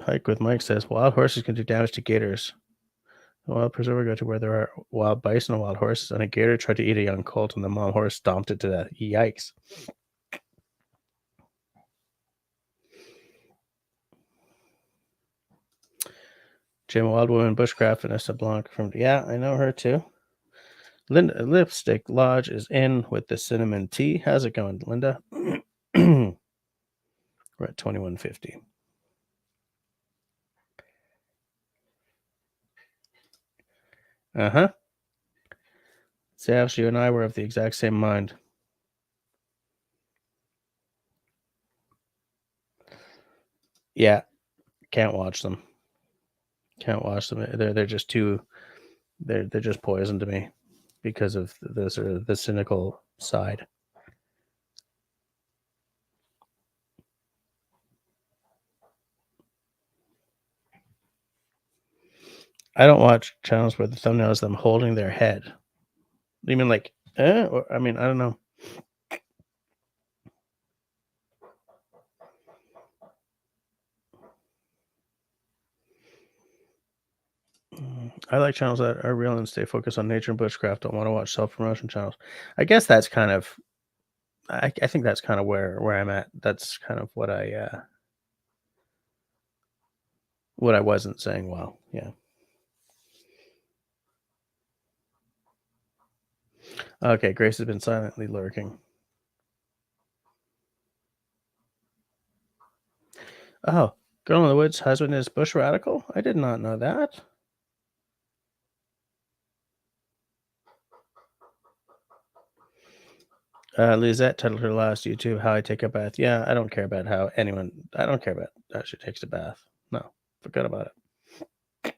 Hike with Mike says wild horses can do damage to gators. A wild preserver go to where there are wild bison and wild horses, and a gator tried to eat a young colt, and the mom horse stomped it to death. Yikes. Jim Wildwoman Bushcraft, Vanessa Blanc from, yeah, I know her too. Linda Lipstick Lodge is in with the cinnamon tea. How's it going, Linda? We're at 2150. Uh-huh. Savs, you and I were of the exact same mind. Yeah, can't watch them. Can't watch them. They're just too. They're just poison to me because of the sort of the cynical side. I don't watch channels where the thumbnail is them holding their head. You mean like, or, I mean, I don't know. I like channels that are real and stay focused on nature and bushcraft. Don't want to watch self-promotion channels. I guess that's kind of, I think that's kind of where I'm at. That's kind of what I wasn't saying. Well, yeah. Okay, Grace has been silently lurking. Oh, Girl in the Woods' husband is bush radical? I did not know that. Lizette titled her last YouTube, How I Take a Bath. Yeah, I don't care about how anyone, I don't care about how she takes a bath. No, forget about it.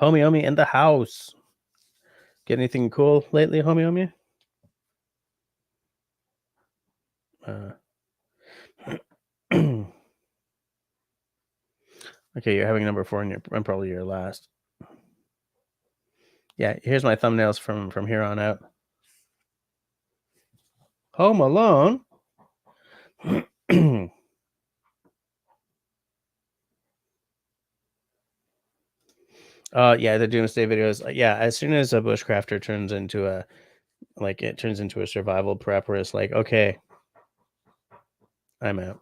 Homie Omi in the house. Get anything cool lately, Homie Omi? Okay, you're having number 4 and probably your last. Yeah, here's my thumbnails from here on out. Home Alone. Yeah, the Doomsday videos. Yeah, as soon as a bushcrafter turns into a survival prepper, it's like, okay, I'm out.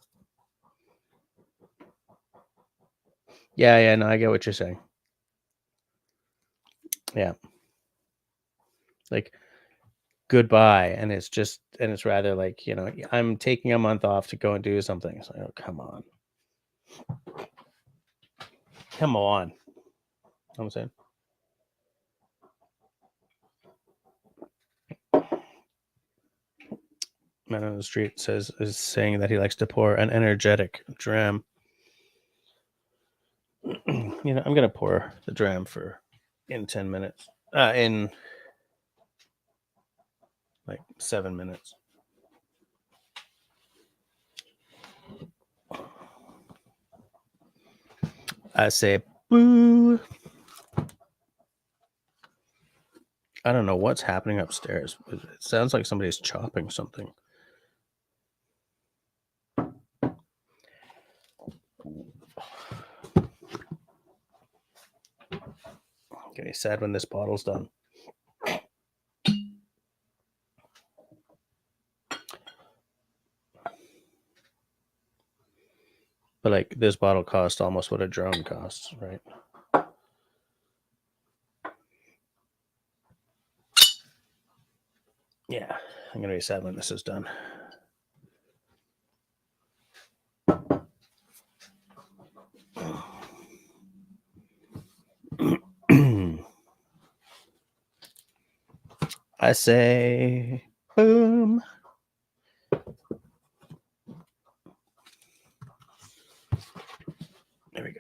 Yeah, no, I get what you're saying. Yeah. Like, goodbye. And it's rather like, I'm taking a month off to go and do something. It's like, oh, come on. Come on. You know what I'm saying? Man on the street is saying that he likes to pour an energetic dram. I'm gonna pour the dram in 10 minutes. In like 7 minutes. I say boo. I don't know what's happening upstairs. It sounds like somebody's chopping something. Getting sad when this bottle's done. But like this bottle costs almost what a drone costs, right? Yeah, I'm gonna be sad when this is done. I say boom. There we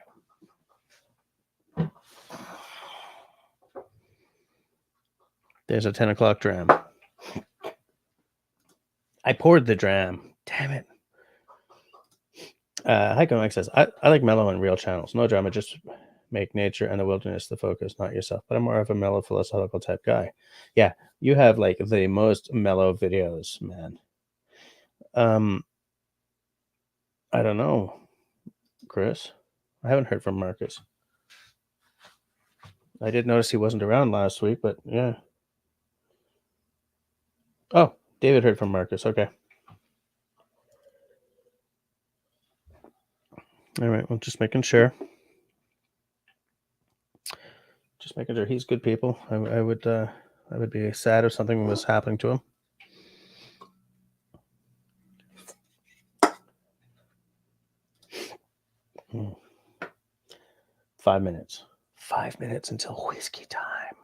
go. There's a 10 o'clock dram. I poured the dram. Damn it. Heiko Mike says, I like mellow and real channels. No drama, just make nature and the wilderness the focus, not yourself. But I'm more of a mellow philosophical type guy. Yeah, you have like the most mellow videos, man. I don't know, Chris. I haven't heard from Marcus. I did notice he wasn't around last week, but yeah. Oh, David heard from Marcus. Okay. All right. Well, just making sure. Just making sure he's good people. I would be sad if something was happening to him. Mm. 5 minutes. 5 minutes until whiskey time.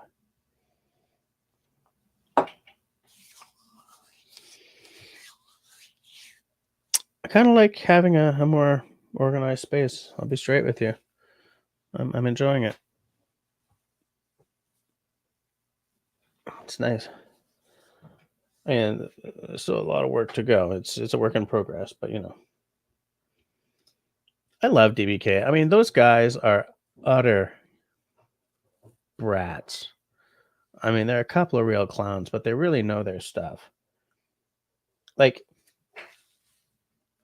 I kind of like having a more organized space. I'll be straight with you. I'm enjoying it. It's nice. And there's still a lot of work to go. It's a work in progress, but I love DBK. I mean, those guys are utter brats. I mean, they're a couple of real clowns, but they really know their stuff. Like,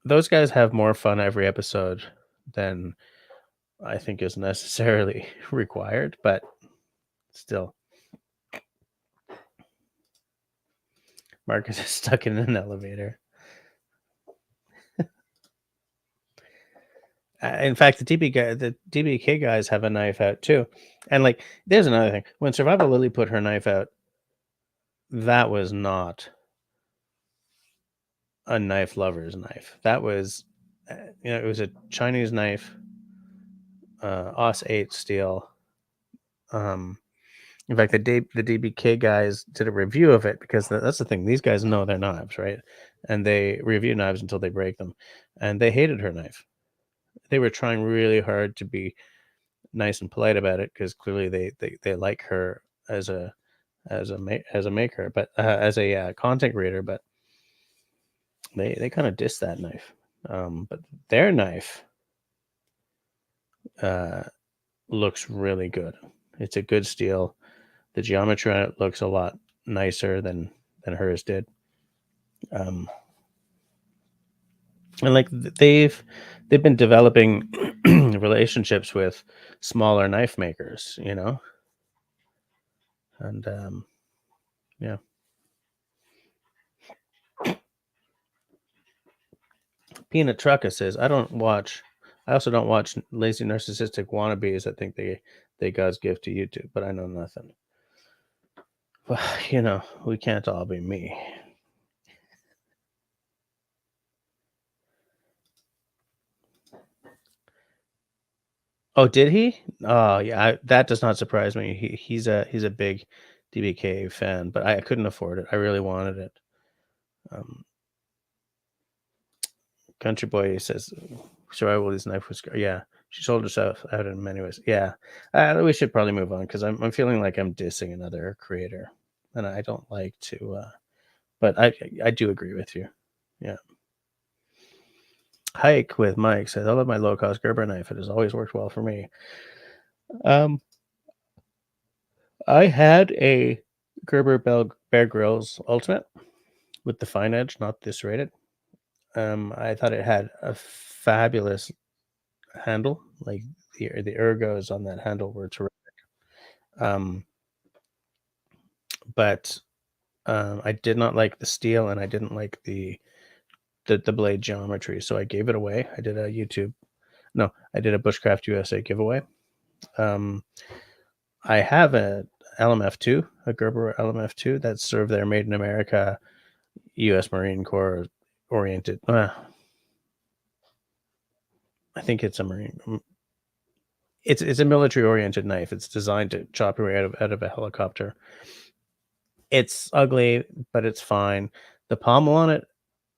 those guys have more fun every episode than I think is necessarily required, but still. Marcus is stuck in an elevator. In fact, the DBK guys have a knife out too. And like, there's another thing. When Survival Lily put her knife out, that was not a knife lover's knife. That was, it was a Chinese knife, Os 8 steel. In fact, the DBK guys did a review of it because that's the thing. These guys know their knives, right? And they review knives until they break them. And they hated her knife. They were trying really hard to be nice and polite about it because clearly they like her as a maker, but as a content creator. But they kind of diss that knife. But their knife looks really good. It's a good steel. The geometry on it looks a lot nicer than hers did. And like they've been developing relationships with smaller knife makers, and yeah. Peanut Trucker says, I also don't watch lazy narcissistic wannabes. I think they God's gift to YouTube, but I know nothing. Well, we can't all be me. Oh, did he? Oh, yeah. That does not surprise me. He's a big DBK fan, but I couldn't afford it. I really wanted it. Country Boy says, "Survival is knife was yeah." She sold herself out in many ways. Yeah, we should probably move on because I'm feeling like I'm dissing another creator, and I don't like to. But I do agree with you. Yeah. Hike with Mike says, "I love my low cost Gerber knife. It has always worked well for me." I had a Gerber Bear Grylls Ultimate with the fine edge, not the serrated. I thought it had a fabulous handle. Like the ergos on that handle were terrific. But I did not like the steel, and I didn't like the blade geometry, so I gave it away. I did a Bushcraft USA giveaway. I have a LMF2, a Gerber LMF2 that's sort of their Made in America, U.S. Marine Corps oriented. I think it's a Marine. It's a military oriented knife. It's designed to chop your way out of a helicopter. It's ugly, but it's fine. The pommel on it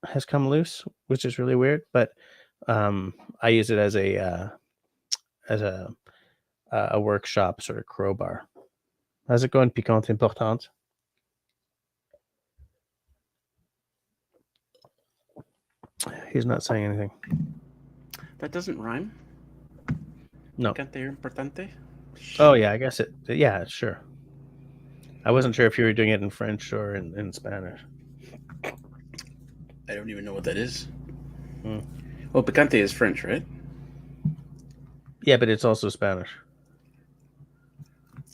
has come loose, which is really weird. But I use it as a workshop sort of crowbar. How's it going, Piquante Important? He's not saying anything. That doesn't rhyme. No. Picante importante. Oh yeah, I guess it. Yeah, sure. I wasn't sure if you were doing it in French or in Spanish. I don't even know what that is. Well, picante is French, right? Yeah, but it's also Spanish.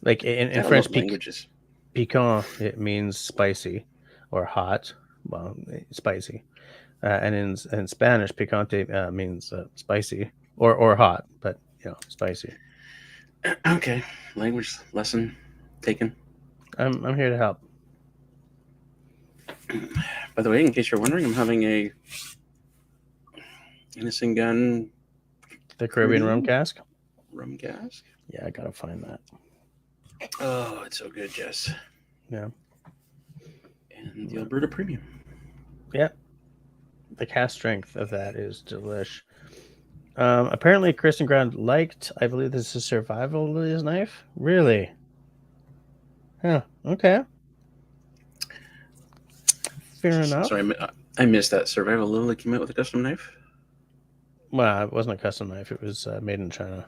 Like in French, languages. Piquant, it means spicy or hot. Well, spicy. And in Spanish, picante means spicy or hot, but spicy. Okay. Language lesson taken. I'm here to help. By the way, in case you're wondering, I'm having a innocent gun The Caribbean rum cask. rum cask. Yeah, I gotta find that. Oh, it's so good, Jess. Yeah. And the Alberta Premium. Yeah. The cast strength of that is delish. Apparently, Kristen Grant liked, I believe this is Survival Lily's knife. Really? Huh. Okay. Fair enough. Sorry, I missed that. Survival Lily came out with a custom knife. Well, it wasn't a custom knife. It was made in China.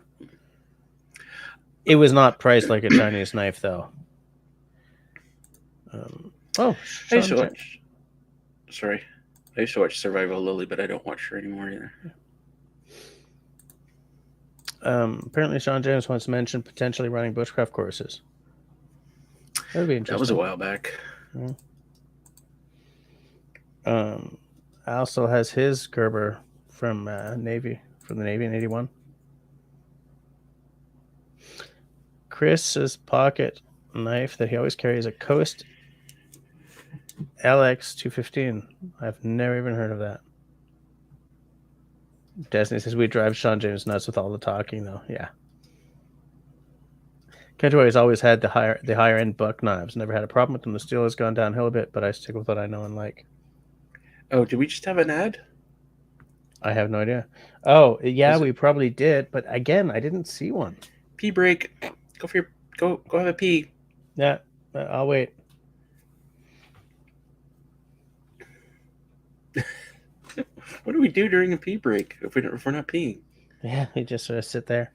It was not priced like a Chinese knife, though. I used to watch. Sorry, I used to watch Survival Lily, but I don't watch her anymore either. Apparently, Sean James once mentioned potentially running bushcraft courses. That would be interesting. That was a while back. Yeah. Also has his Gerber from the Navy in 81. Chris's pocket knife that he always carries a Coast LX 215. I've never even heard of that. Destiny says we drive Sean James nuts with all the talking, though. Yeah. Kentroy's always had the higher end buck knives. Never had a problem with them. The steel has gone downhill a bit, but I stick with what I know and like. Oh, did we just have an ad? I have no idea. Oh, yeah, we probably did, but again, I didn't see one. Pee break. Go have a pee. Yeah, I'll wait. What do we do during a pee break if we're not peeing? Yeah, we just sort of sit there.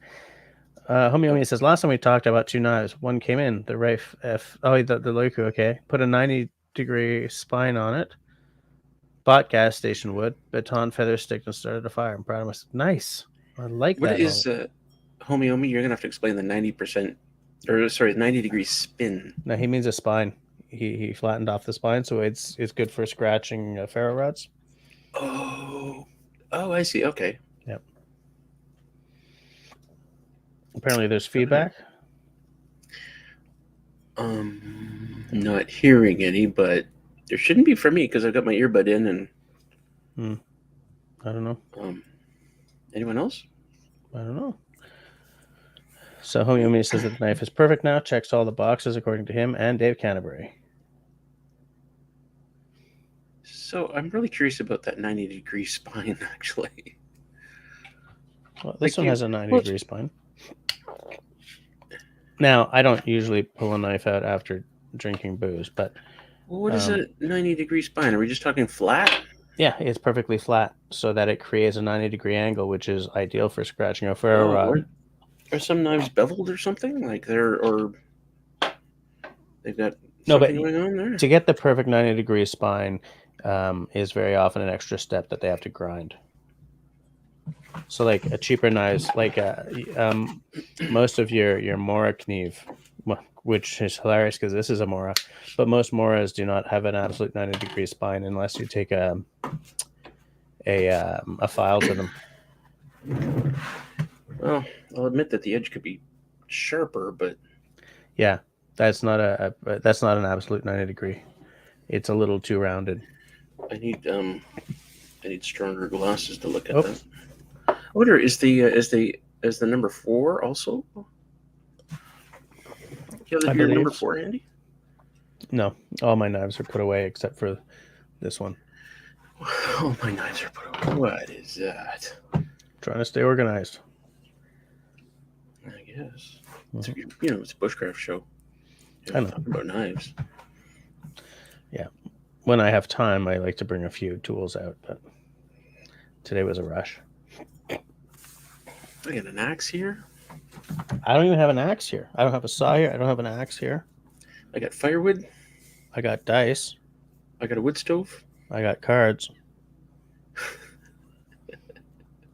Homie Omi says, last time we talked about two knives. One came in, the Rife F. Oh, the Luku, okay. Put a 90-degree spine on it. Bought gas station wood, baton, feather stick, and started a fire. I'm proud of myself. Nice. I like that. What is Homie Omi? You're gonna have to explain the 90-degree spin. No, he means a spine. He flattened off the spine, so it's good for scratching ferro rods. Oh, I see. Okay. Yep. Apparently, there's feedback. Not hearing any, but there shouldn't be for me because I've got my earbud in and. I don't know. Anyone else? I don't know. So Homie says that the knife is perfect now. Checks all the boxes according to him and Dave Canterbury. So I'm really curious about that 90-degree spine, actually. Well, this one has a 90-degree spine. Now, I don't usually pull a knife out after drinking booze, but... Well, what is a 90-degree spine? Are we just talking flat? Yeah, it's perfectly flat so that it creates a 90-degree angle, which is ideal for scratching a ferro rod. Are some knives beveled or something? Like they've got something going on there? To get the perfect 90-degree spine is very often an extra step that they have to grind. So like a cheaper knives, like most of your Mora Kniv, which is hilarious because this is a Mora, but most Moras do not have an absolute 90-degree spine unless you take a file to them. Well, I'll admit that the edge could be sharper, but yeah, that's not an absolute 90-degree. It's a little too rounded. I need stronger glasses to look at that. I wonder, is the number 4 also? Do you have your number 4 handy? No, all my knives are put away except for this one. All my knives are put away. What is that? Trying to stay organized. I guess. Mm-hmm. It's a bushcraft show. I know. Talk about knives. Yeah. When I have time, I like to bring a few tools out, but today was a rush. I got an axe here. I don't even have an axe here. I don't have a saw here. I don't have an axe here. I got firewood. I got dice. I got a wood stove. I got cards.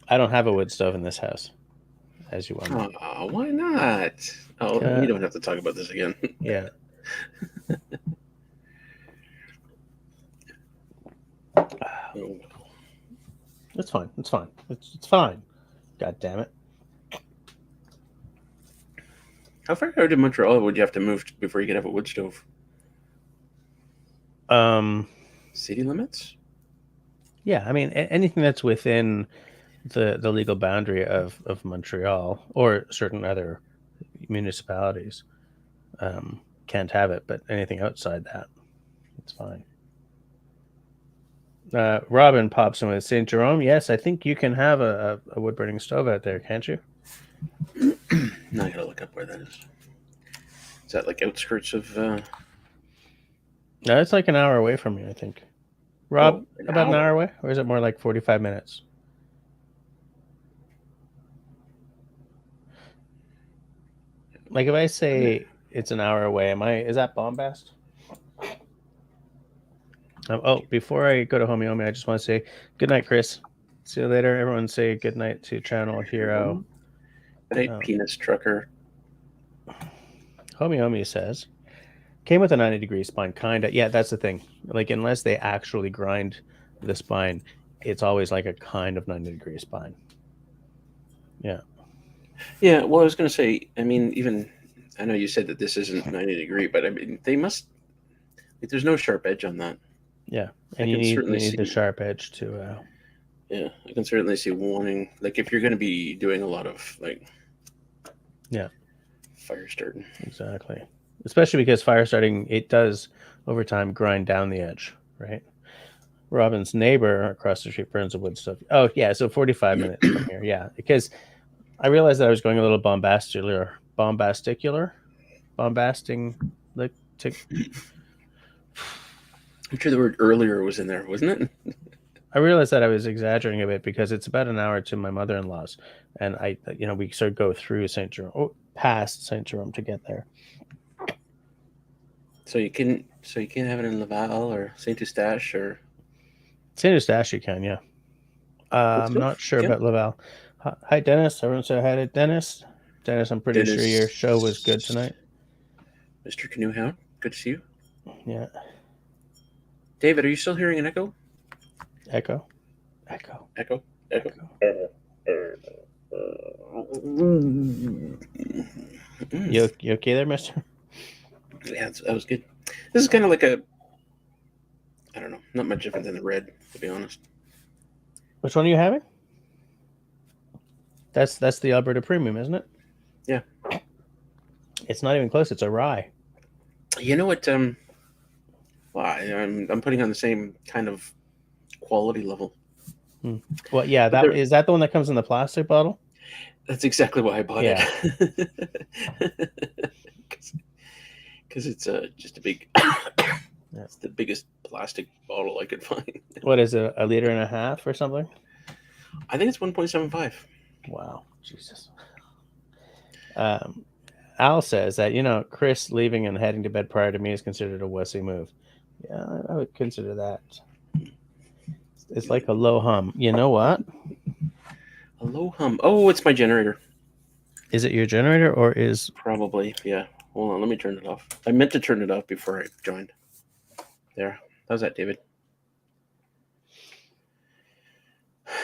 I don't have a wood stove in this house, as you wonder. Why not? Oh, we don't have to talk about this again. Yeah. It's fine. It's fine. It's fine. God damn it. How far out of Montreal would you have to move before you could have a wood stove? City limits? Yeah, I mean anything that's within the legal boundary of Montreal or certain other municipalities can't have it, but anything outside that, it's fine. Robin pops in with St. Jerome. Yes, I think you can have a wood burning stove out there, can't you? Now I gotta look up where that is. Is that like outskirts of? No, it's like an hour away from you, I think. Rob, about an hour away, or is it more like 45 minutes? Like if I say it's an hour away, is that bombast? Oh, before I go to Homie Homie, I just want to say good night, Chris. See you later. Everyone say good night to Channel Hero. Good night, Penis Trucker. Homie Homie says, came with a 90-degree spine, kinda. Yeah, that's the thing. Like unless they actually grind the spine, it's always like a kind of 90-degree spine. Yeah. Yeah, well, I was going to say, I mean, even, I know you said that this isn't 90-degree, but I mean, they must, like, there's no sharp edge on that. Yeah, and you need the sharp edge to... yeah, I can certainly see wanting, like, if you're going to be doing a lot of, like... Yeah. Fire starting. Exactly. Especially because fire starting, it does, over time, grind down the edge, right? Robin's neighbor across the street burns the wood stuff. Oh, yeah, so 45 minutes from here, yeah. Because I realized that I was going a little bombasticular. Like, I'm sure the word earlier was in there, wasn't it? I realized that I was exaggerating a bit because it's about an hour to my mother-in-law's, and we sort of go through St. Jerome, past St. Jerome to get there. So you can have it in Laval or Saint Eustache or Saint Eustache. You can, yeah. I'm not sure about Laval. Hi, Dennis. Everyone say hi to Dennis. Dennis, I'm pretty sure your show was good tonight. Mr. Canoehound, good to see you. Yeah. David, are you still hearing an echo? Echo. You okay there, mister? Yeah, that was good. This is kind of like I don't know, not much different than the red, to be honest. Which one are you having? That's the Alberta Premium, isn't it? Yeah. It's not even close. It's a rye. You know what? Well, I'm putting on the same kind of quality level. Well, yeah, is that the one that comes in the plastic bottle? That's exactly why I bought it. Because it's just a big. It's the biggest plastic bottle I could find. What is it? 1.5 liters or something? I think it's 1.75. Wow, Jesus. Al says that Chris leaving and heading to bed prior to me is considered a wussy move. Yeah, I would consider that. It's like a low hum. You know what? A low hum. Oh, it's my generator. Is it your generator or is... Probably, yeah. Hold on, let me turn it off. I meant to turn it off before I joined. There. How's that, David?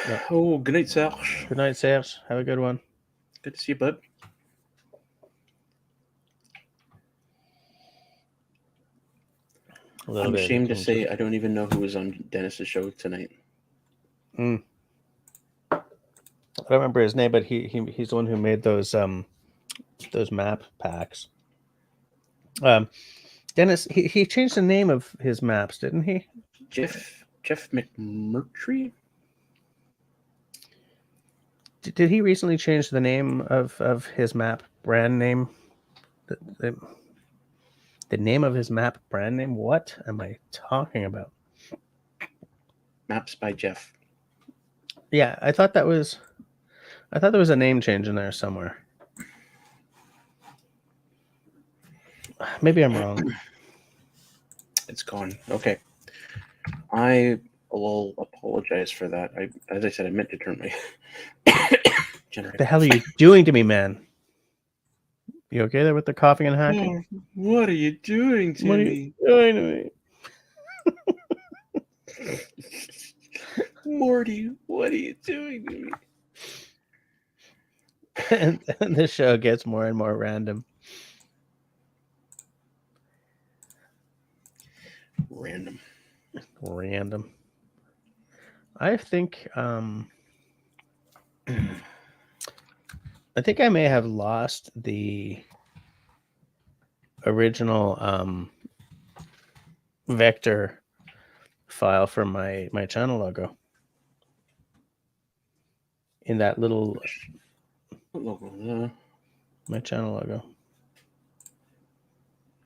Yeah. Oh, good night, Serge. Good night, Serge. Have a good one. Good to see you, bud. I'm ashamed to say I don't even know who was on Dennis's show tonight. I don't remember his name, but he's the one who made those map packs. Dennis, he changed the name of his maps, didn't he? Jeff McMurtry? Did he recently change the name of his map brand name? The name of his map brand name? What am I talking about? Maps by Jeff. Yeah, I thought there was a name change in there somewhere. Maybe I'm wrong. It's gone. Okay. I will apologize for that. As I said, I meant to turn my generator. What the hell are you doing to me, man? You okay there with the coughing and hacking? What are you doing to me? What are you doing to me? Morty, what are you doing to me? And the show gets more and more random. Random. I think I think I may have lost the original vector file from my channel logo in that little What logo? my channel logo.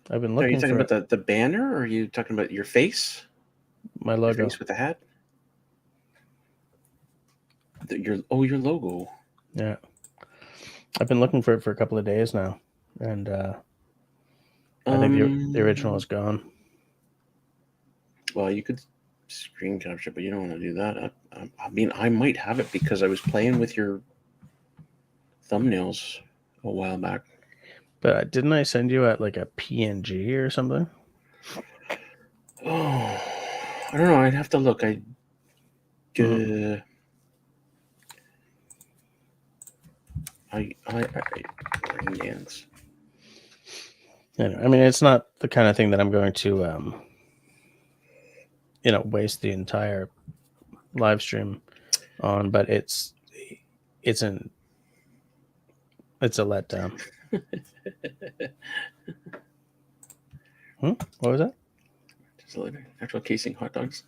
I've been Are you looking talking for about the banner, or are you talking about your face? my Your logo. face with the hat? Your logo. Yeah, I've been looking for it for a couple of days now, and I think the original is gone. Well, you could screen capture, but you don't want to do that. I mean, I might have it because I was playing with your thumbnails a while back. But didn't I send you at like a PNG or something? Oh, I don't know. I'd have to look. I dance. Anyway, I mean, it's not the kind of thing that I'm going to, waste the entire live stream on, but it's a letdown. What was that? Just later. Actual casing hot dogs.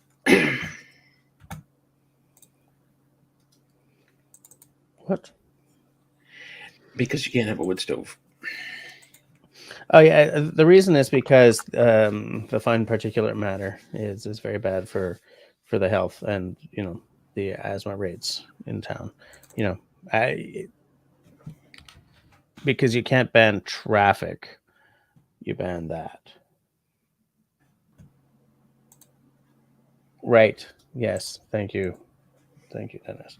What? Because you can't have a wood stove. Oh yeah, the reason is because the fine particulate matter is very bad for the health and the asthma rates in town. Because you can't ban traffic, you ban that. Right. Yes. Thank you, Dennis.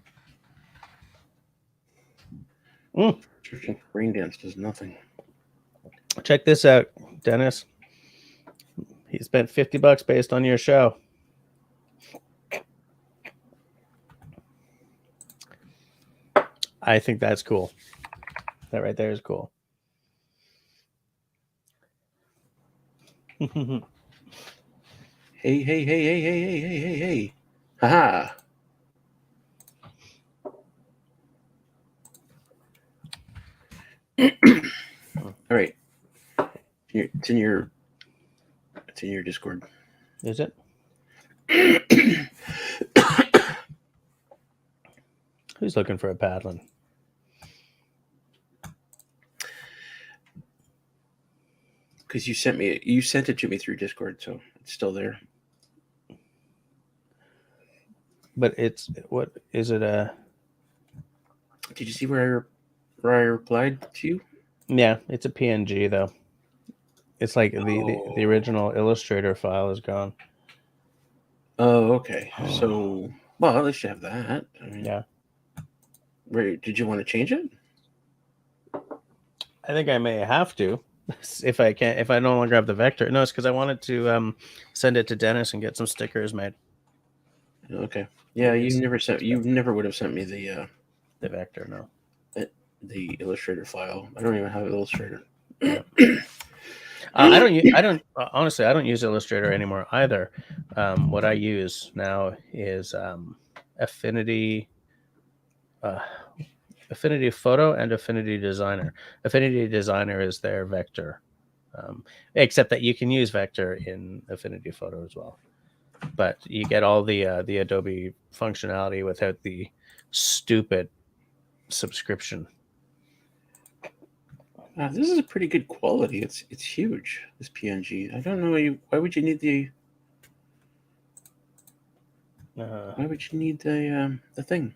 Rain dance does nothing. Check this out, Dennis. He spent $50 based on your show. I think that's cool. That right there is cool. Hey. Haha. All right. It's in your Discord. Is it? Who's looking for a paddling? Because you sent it to me through Discord, so it's still there. But what is it? Did you see where I replied to you? Yeah, it's a PNG though. It's like the original Illustrator file is gone. Oh, okay. So, well, at least you have that. I mean, yeah. Did you want to change it? I think I may have to, if I no longer have the vector. No, it's because I wanted to send it to Dennis and get some stickers made. Okay. Yeah, you never would have sent me the vector. No. The Illustrator file. I don't even have Illustrator. Yeah. I don't honestly, I don't use Illustrator anymore either. What I use now is Affinity Photo and Affinity Designer. Affinity Designer is their vector, except that you can use vector in Affinity Photo as well. But you get all the Adobe functionality without the stupid subscription. This is a pretty good quality. It's huge. This PNG. I don't know why would you need the. Why would you need the thing?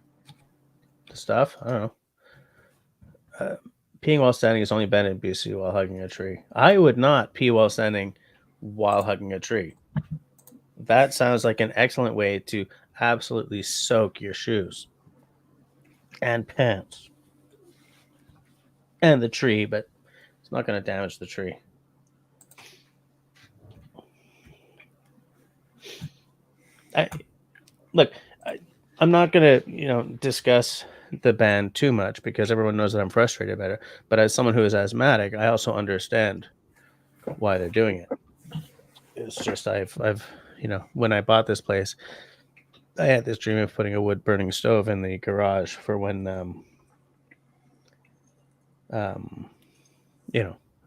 The stuff? I don't know. Peeing while standing is only banned in BC while hugging a tree. I would not pee while standing while hugging a tree. That sounds like an excellent way to absolutely soak your shoes and pants and the tree, but it's not going to damage the tree. I'm not going to, discuss the ban too much because everyone knows that I'm frustrated about it. But as someone who is asthmatic, I also understand why they're doing it. It's just I've when I bought this place, I had this dream of putting a wood burning stove in the garage for when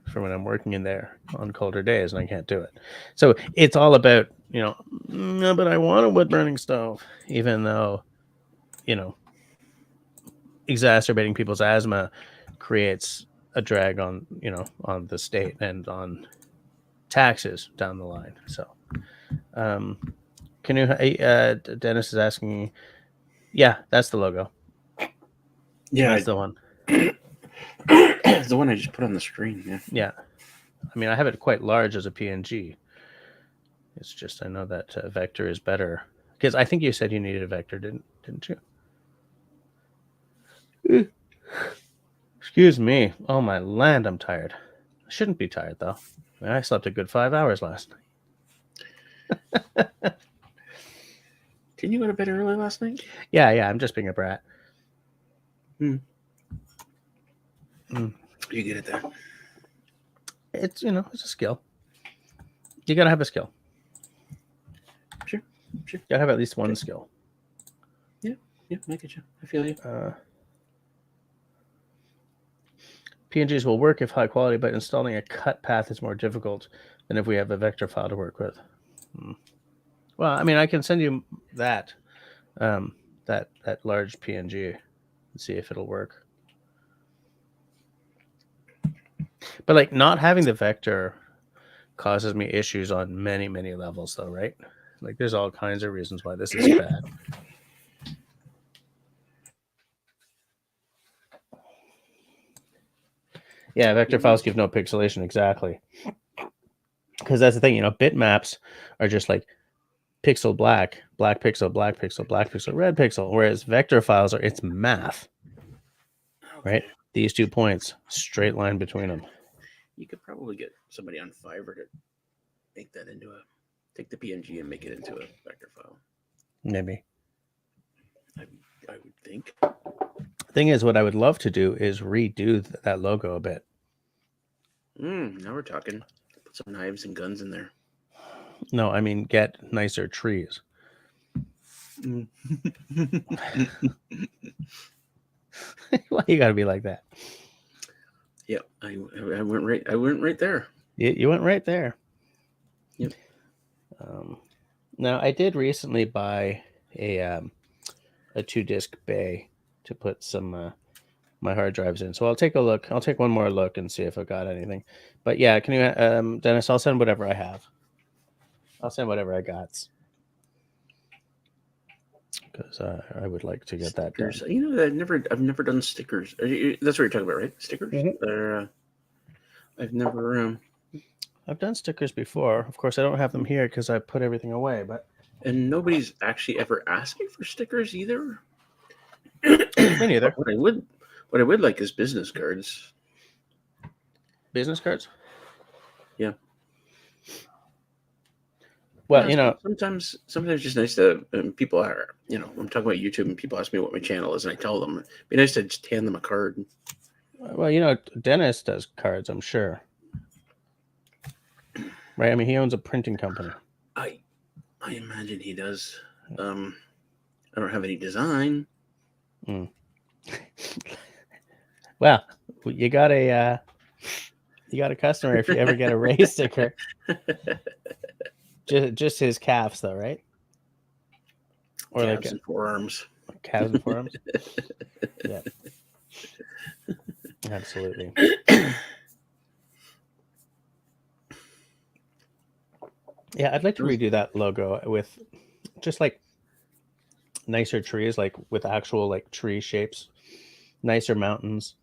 for when I'm working in there on colder days and I can't do it. So it's all about, no, but I want a wood burning stove, even though, exacerbating people's asthma creates a drag on the state and on taxes down the line. So, Dennis is asking, yeah, that's the logo. Yeah, That's the one. It's the one I just put on the screen. Yeah. Yeah. I mean, I have it quite large as a PNG. It's just I know that vector is better because I think you said you needed a vector, didn't you? Excuse me. Oh my land, I'm tired. I shouldn't be tired though. I slept a good 5 hours last night. Didn't you go to bed early last night? Yeah. I'm just being a brat. You get it there. It's it's a skill. You gotta have a skill. Sure. You gotta have at least one skill. Yeah, I get you. I feel you. PNGs will work if high quality, but installing a cut path is more difficult than if we have a vector file to work with. Well, I mean, I can send you that that large PNG and see if it'll work. But like not having the vector causes me issues on many, many levels though, right? Like there's all kinds of reasons why this is bad. Yeah, vector files give no pixelation, exactly. Because that's the thing, bitmaps are just like pixel black, black pixel, black pixel, black pixel, red pixel, whereas vector files it's math. Okay. Right? These 2 points, straight line between them. You could probably get somebody on Fiverr to make that take the PNG and make it into a vector file. Maybe. I would think. Thing is, what I would love to do is redo that logo a bit. Now we're talking. Put some knives and guns in there. No, I mean get nicer trees. Why you gotta be like that? Yeah, I went right. I went right there. You went right there. Yep. Now I did recently buy a 2-disc bay to put some my hard drives in. So I'll take a look. I'll take one more look and see if I've got anything. But yeah, can you, Dennis? I'll send whatever I have. I'll send whatever I got. Because I would like to get stickers. that done. I've never done stickers. That's what you're talking about, right? Stickers. Mm-hmm. I've never. I've done stickers before. Of course, I don't have them here because I put everything away. And nobody's actually ever asked me for stickers either. Me neither. What I would like is business cards. Business cards? Yeah. Well, sometimes it's just nice to people are, I'm talking about YouTube and people ask me what my channel is and I tell them. It'd be nice to just hand them a card. Well, Dennis does cards, I'm sure. Right? I mean, he owns a printing company. I imagine he does. I don't have any design. Well, you got a customer if you ever get a Ray sticker. Just his calves, though, right? Or calves and forearms. Calves and forearms. Yeah, absolutely. Yeah, I'd like to redo that logo with just like nicer trees, like with actual like tree shapes, nicer mountains.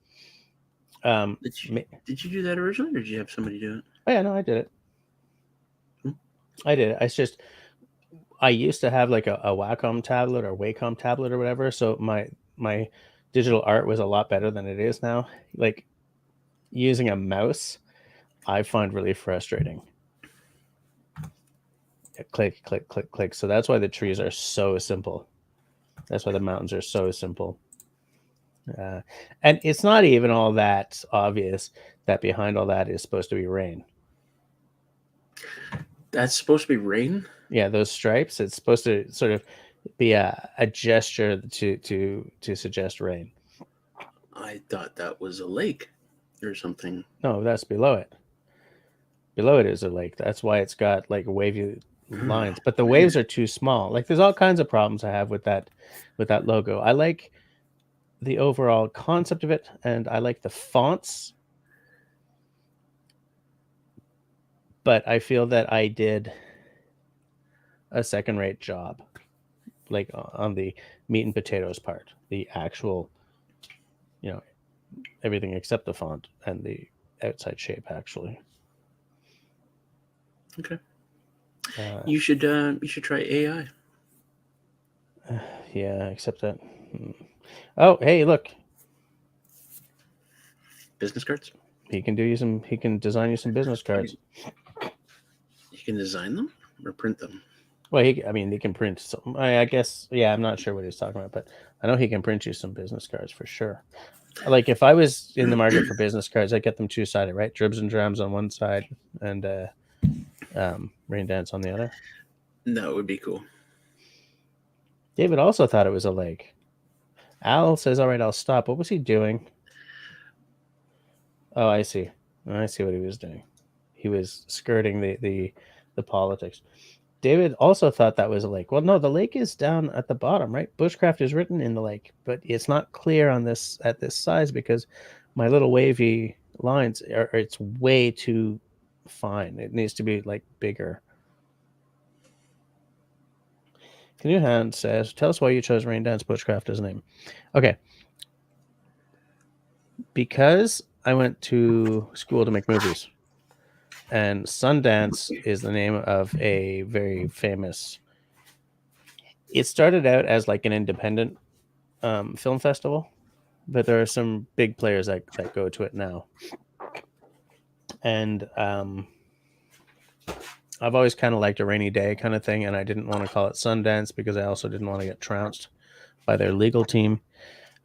Did you do that originally, or did you have somebody do it? Oh yeah, no, I did it. I did it. It's just I used to have like a Wacom tablet or Wacom tablet or whatever, so my digital art was a lot better than it is now. Like using a mouse, I find really frustrating. Click, click, click, click. So that's why the trees are so simple. That's why the mountains are so simple. And it's not even all that obvious that behind all that is supposed to be rain. That's supposed to be rain? Yeah, those stripes. It's supposed to sort of be a gesture to suggest rain. I thought that was a lake or something. No, that's below it. Below it is a lake. That's why it's got like wavy lines. But the waves are too small. Like there's all kinds of problems I have with that logo. I like the overall concept of it, and I like the fonts. But I feel that I did a second-rate job, like on the meat and potatoes part, the actual, everything except the font and the outside shape, actually. Okay. You should try AI. Yeah, except that. Oh, hey, look. Business cards? He can design you some business cards. You can design them or print them? Well, he can print some. I guess, yeah, I'm not sure what he's talking about, but I know he can print you some business cards for sure. Like if I was in the market for business cards, I'd get them two-sided, right? Dribs and drams on one side and Rain Dance on the other. That would be cool. David also thought it was a lake. Al says, all right, I'll stop. What was he doing? Oh, I see. I see what he was doing. He was skirting the politics. David also thought that was a lake. Well, no, the lake is down at the bottom, right? Bushcraft is written in the lake, but it's not clear on this at this size because my little wavy lines it's way too fine. It needs to be like bigger. Canoe Hand says, tell us why you chose Rain Dance Bushcraft as a name. Okay. Because I went to school to make movies. And Sundance is the name of a very famous. It started out as like an independent film festival, but there are some big players that go to it now. And I've always kind of liked a rainy day kind of thing, and I didn't want to call it Sundance because I also didn't want to get trounced by their legal team.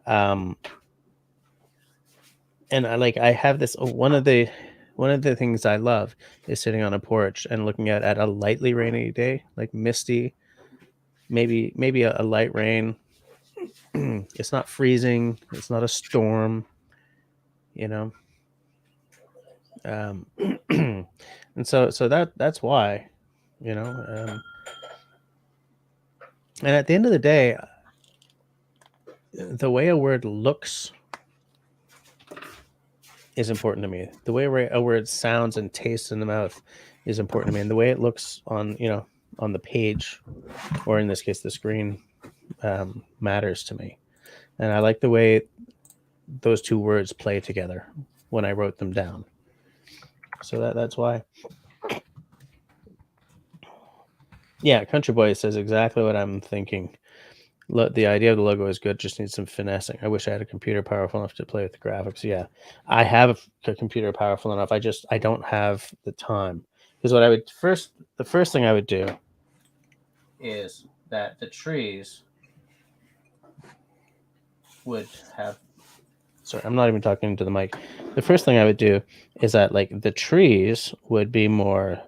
And I have this one of the things I love is sitting on a porch and looking at a lightly rainy day, like misty, maybe a light rain. It's not freezing. It's not a storm, and so that's why, and at the end of the day, the way a word looks is important to me. The way a word sounds and tastes in the mouth is important to me, and the way it looks on the page, or in this case the screen, matters to me. And I like the way those two words play together when I wrote them down. So that's why. Yeah, Country Boy says exactly what I'm thinking. The idea of the logo is good, just needs some finessing. I wish I had a computer powerful enough to play with the graphics. Yeah, I have a computer powerful enough. I don't have the time. Because the first thing I would do is that the trees would have. Sorry, I'm not even talking into the mic. The first thing I would do is that like the trees would be more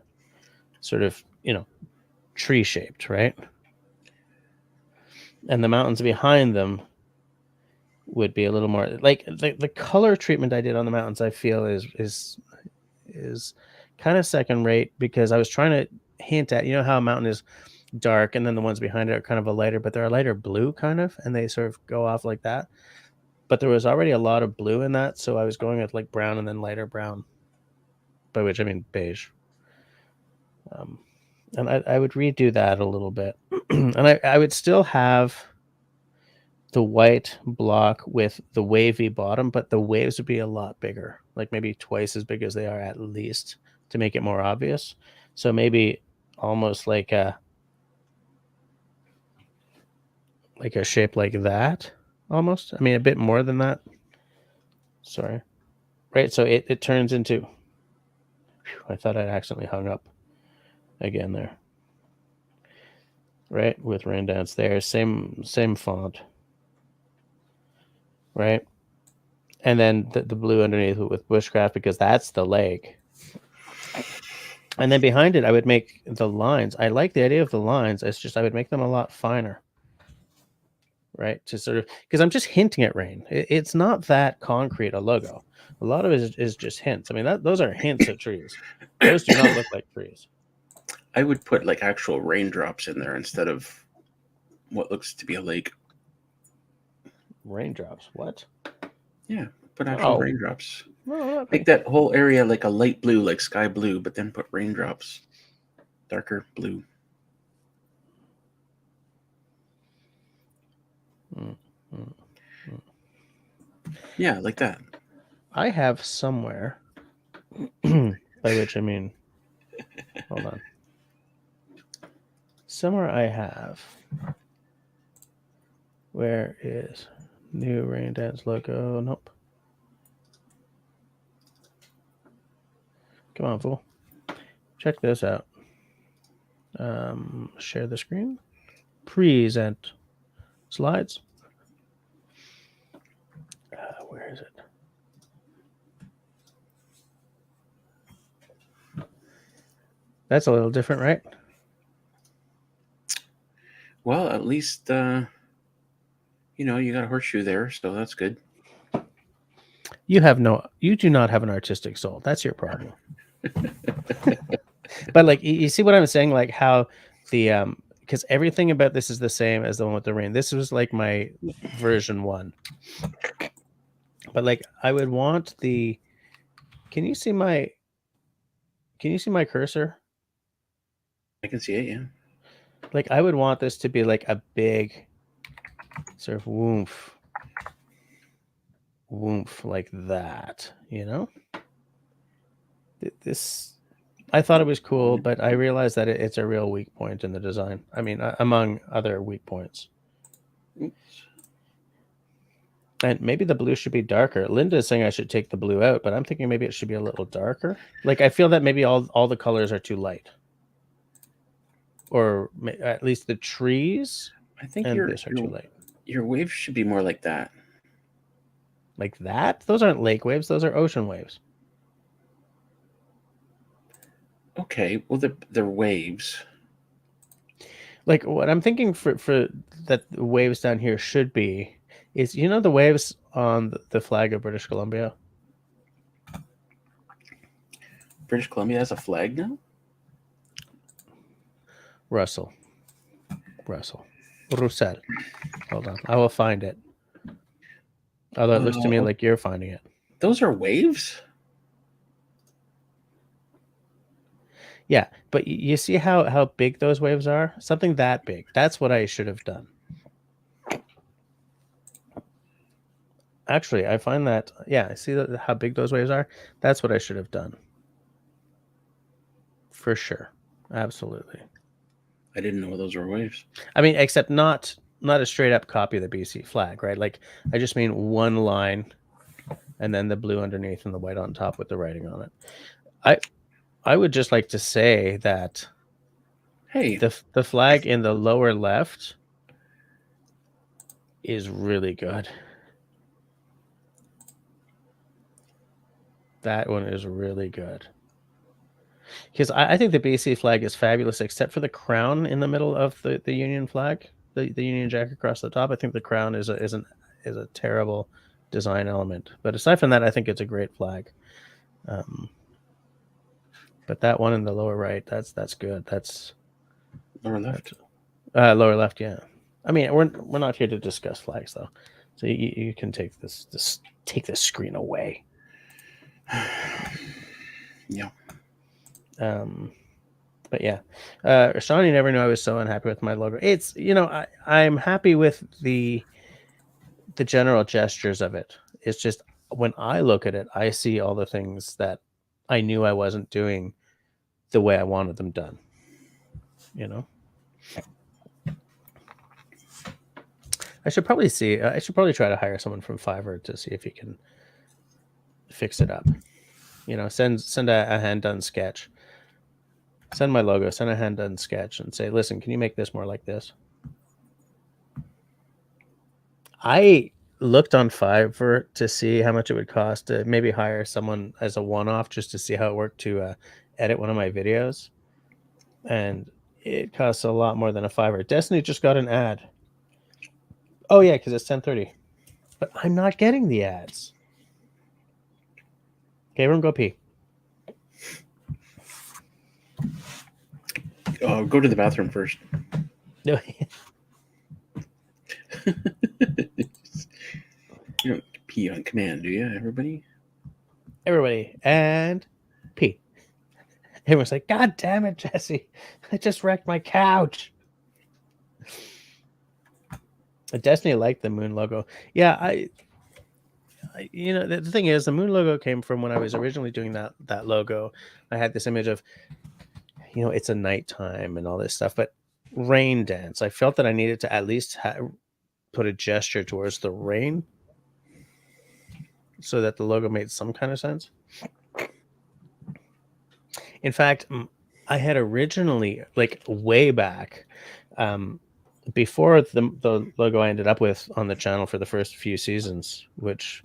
sort of, tree shaped, right? And the mountains behind them would be a little more like the color treatment I did on the mountains. I feel is kind of second rate because I was trying to hint at, how a mountain is dark and then the ones behind it are kind of a lighter, but they're a lighter blue kind of, and they sort of go off like that. But there was already a lot of blue in that, so I was going with like brown and then lighter brown, by which I mean beige. And I would redo that a little bit, and I would still have the white block with the wavy bottom, but the waves would be a lot bigger, like maybe twice as big as they are at least, to make it more obvious. So maybe almost like a shape like that, almost. I mean, a bit more than that. Sorry. Right, so it turns into... I thought I'd accidentally hung up again there. Right, with Rain Dance there. Same font. Right? And then the blue underneath with Bushcraft, because that's the lake. And then behind it, I would make the lines. I like the idea of the lines. It's just I would make them a lot finer, right? To sort of, because I'm just hinting at rain. It's not that concrete a logo. A lot of it is just hints. I mean, those are hints at trees. Those do not look like trees. I would put like actual raindrops in there instead of what looks to be a lake. Raindrops. What? Yeah, put actual Oh. raindrops. No, Make that whole area like a light blue, like sky blue, but then put raindrops. Darker blue. Yeah, like that. I have somewhere, by which I mean, hold on. Somewhere I have, where is new rain dance logo? Nope. Come on, fool. Check this out. Share the screen. Present slides. Where is it? That's a little different, right? Well, at least you know, you got a horseshoe there, so that's good. You do not have an artistic soul. That's your problem. But like, you see what I'm saying? Like how the because everything about this is the same as the one with the rain. This was like my version 1. But like, I would want the. Can you see my cursor? I can see it, yeah. Like, I would want this to be like a big sort of woof like that, you know? This, I thought it was cool, but I realized that it's a real weak point in the design. I mean, among other weak points. Oops. And maybe the blue should be darker. Linda is saying I should take the blue out, but I'm thinking maybe it should be a little darker. Like, I feel that maybe all the colors are too light. Or at least the trees I think and this are too light. Your waves should be more like that. Like that? Those aren't lake waves. Those are ocean waves. Okay, well, they're waves. Like, what I'm thinking for that the waves down here should be is, you know, the waves on the flag of British Columbia? British Columbia has a flag now? Russell. Roussel. Hold on. I will find it. Although it looks to me like you're finding it. Those are waves? Yeah, but you see how big those waves are? Something that big. That's what I should have done. Actually, I find that, yeah, I see how big those waves are. That's what I should have done. For sure. Absolutely. I didn't know those were waves. I mean, except not a straight up copy of the BC flag, right? Like, I just mean one line and then the blue underneath and the white on top with the writing on it. I would just like to say that, hey, the flag in the lower left is really good. That one is really good. Because I think the BC flag is fabulous, except for the crown in the middle of the Union flag, the Union Jack across the top. I think the crown is a terrible design element. But aside from that, I think it's a great flag. But that one in the lower right, that's good. That's lower left. Lower left, yeah. I mean, we're not here to discuss flags though, so you can take take this screen away. Yeah. But yeah, Sean, you never knew I was so unhappy with my logo. It's, you know, I'm happy with the general gestures of it. It's just when I look at it, I see all the things that I knew I wasn't doing the way I wanted them done. You know, I should probably try to hire someone from Fiverr to see if he can fix it up. You know, send a hand done sketch. Send my logo, send a hand done sketch, and say, listen, can you make this more like this? I looked on Fiverr to see how much it would cost to maybe hire someone as a one-off just to see how it worked to edit one of my videos, and it costs a lot more than a $5. Destiny just got an ad. Oh yeah, because it's 10:30. But I'm not getting the ads. Okay, everyone go pee. Go to the bathroom first. No. You don't pee on command, do you, everybody? Everybody, and pee. Everyone's like, God damn it, Jesse. I just wrecked my couch. Destiny liked the moon logo. Yeah, I you know, the thing is, the moon logo came from when I was originally doing that logo. I had this image of, you know, it's a nighttime and all this stuff, but rain dance. I felt that I needed to at least put a gesture towards the rain so that the logo made some kind of sense. In fact, I had originally, like way back, before the logo I ended up with on the channel for the first few seasons, which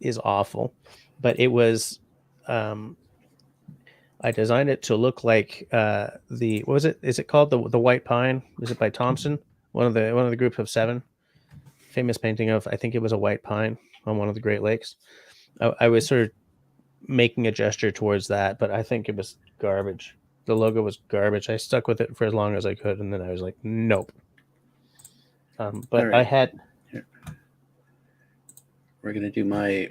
is awful, but it was, I designed it to look like what was it? Is it called the White Pine? Is it by Thompson? One of the group of 7, famous painting of, I think it was a white pine on one of the Great Lakes. I was sort of making a gesture towards that, but I think it was garbage. The logo was garbage. I stuck with it for as long as I could, and then I was like, nope. But right. I had. Here. We're gonna do my. This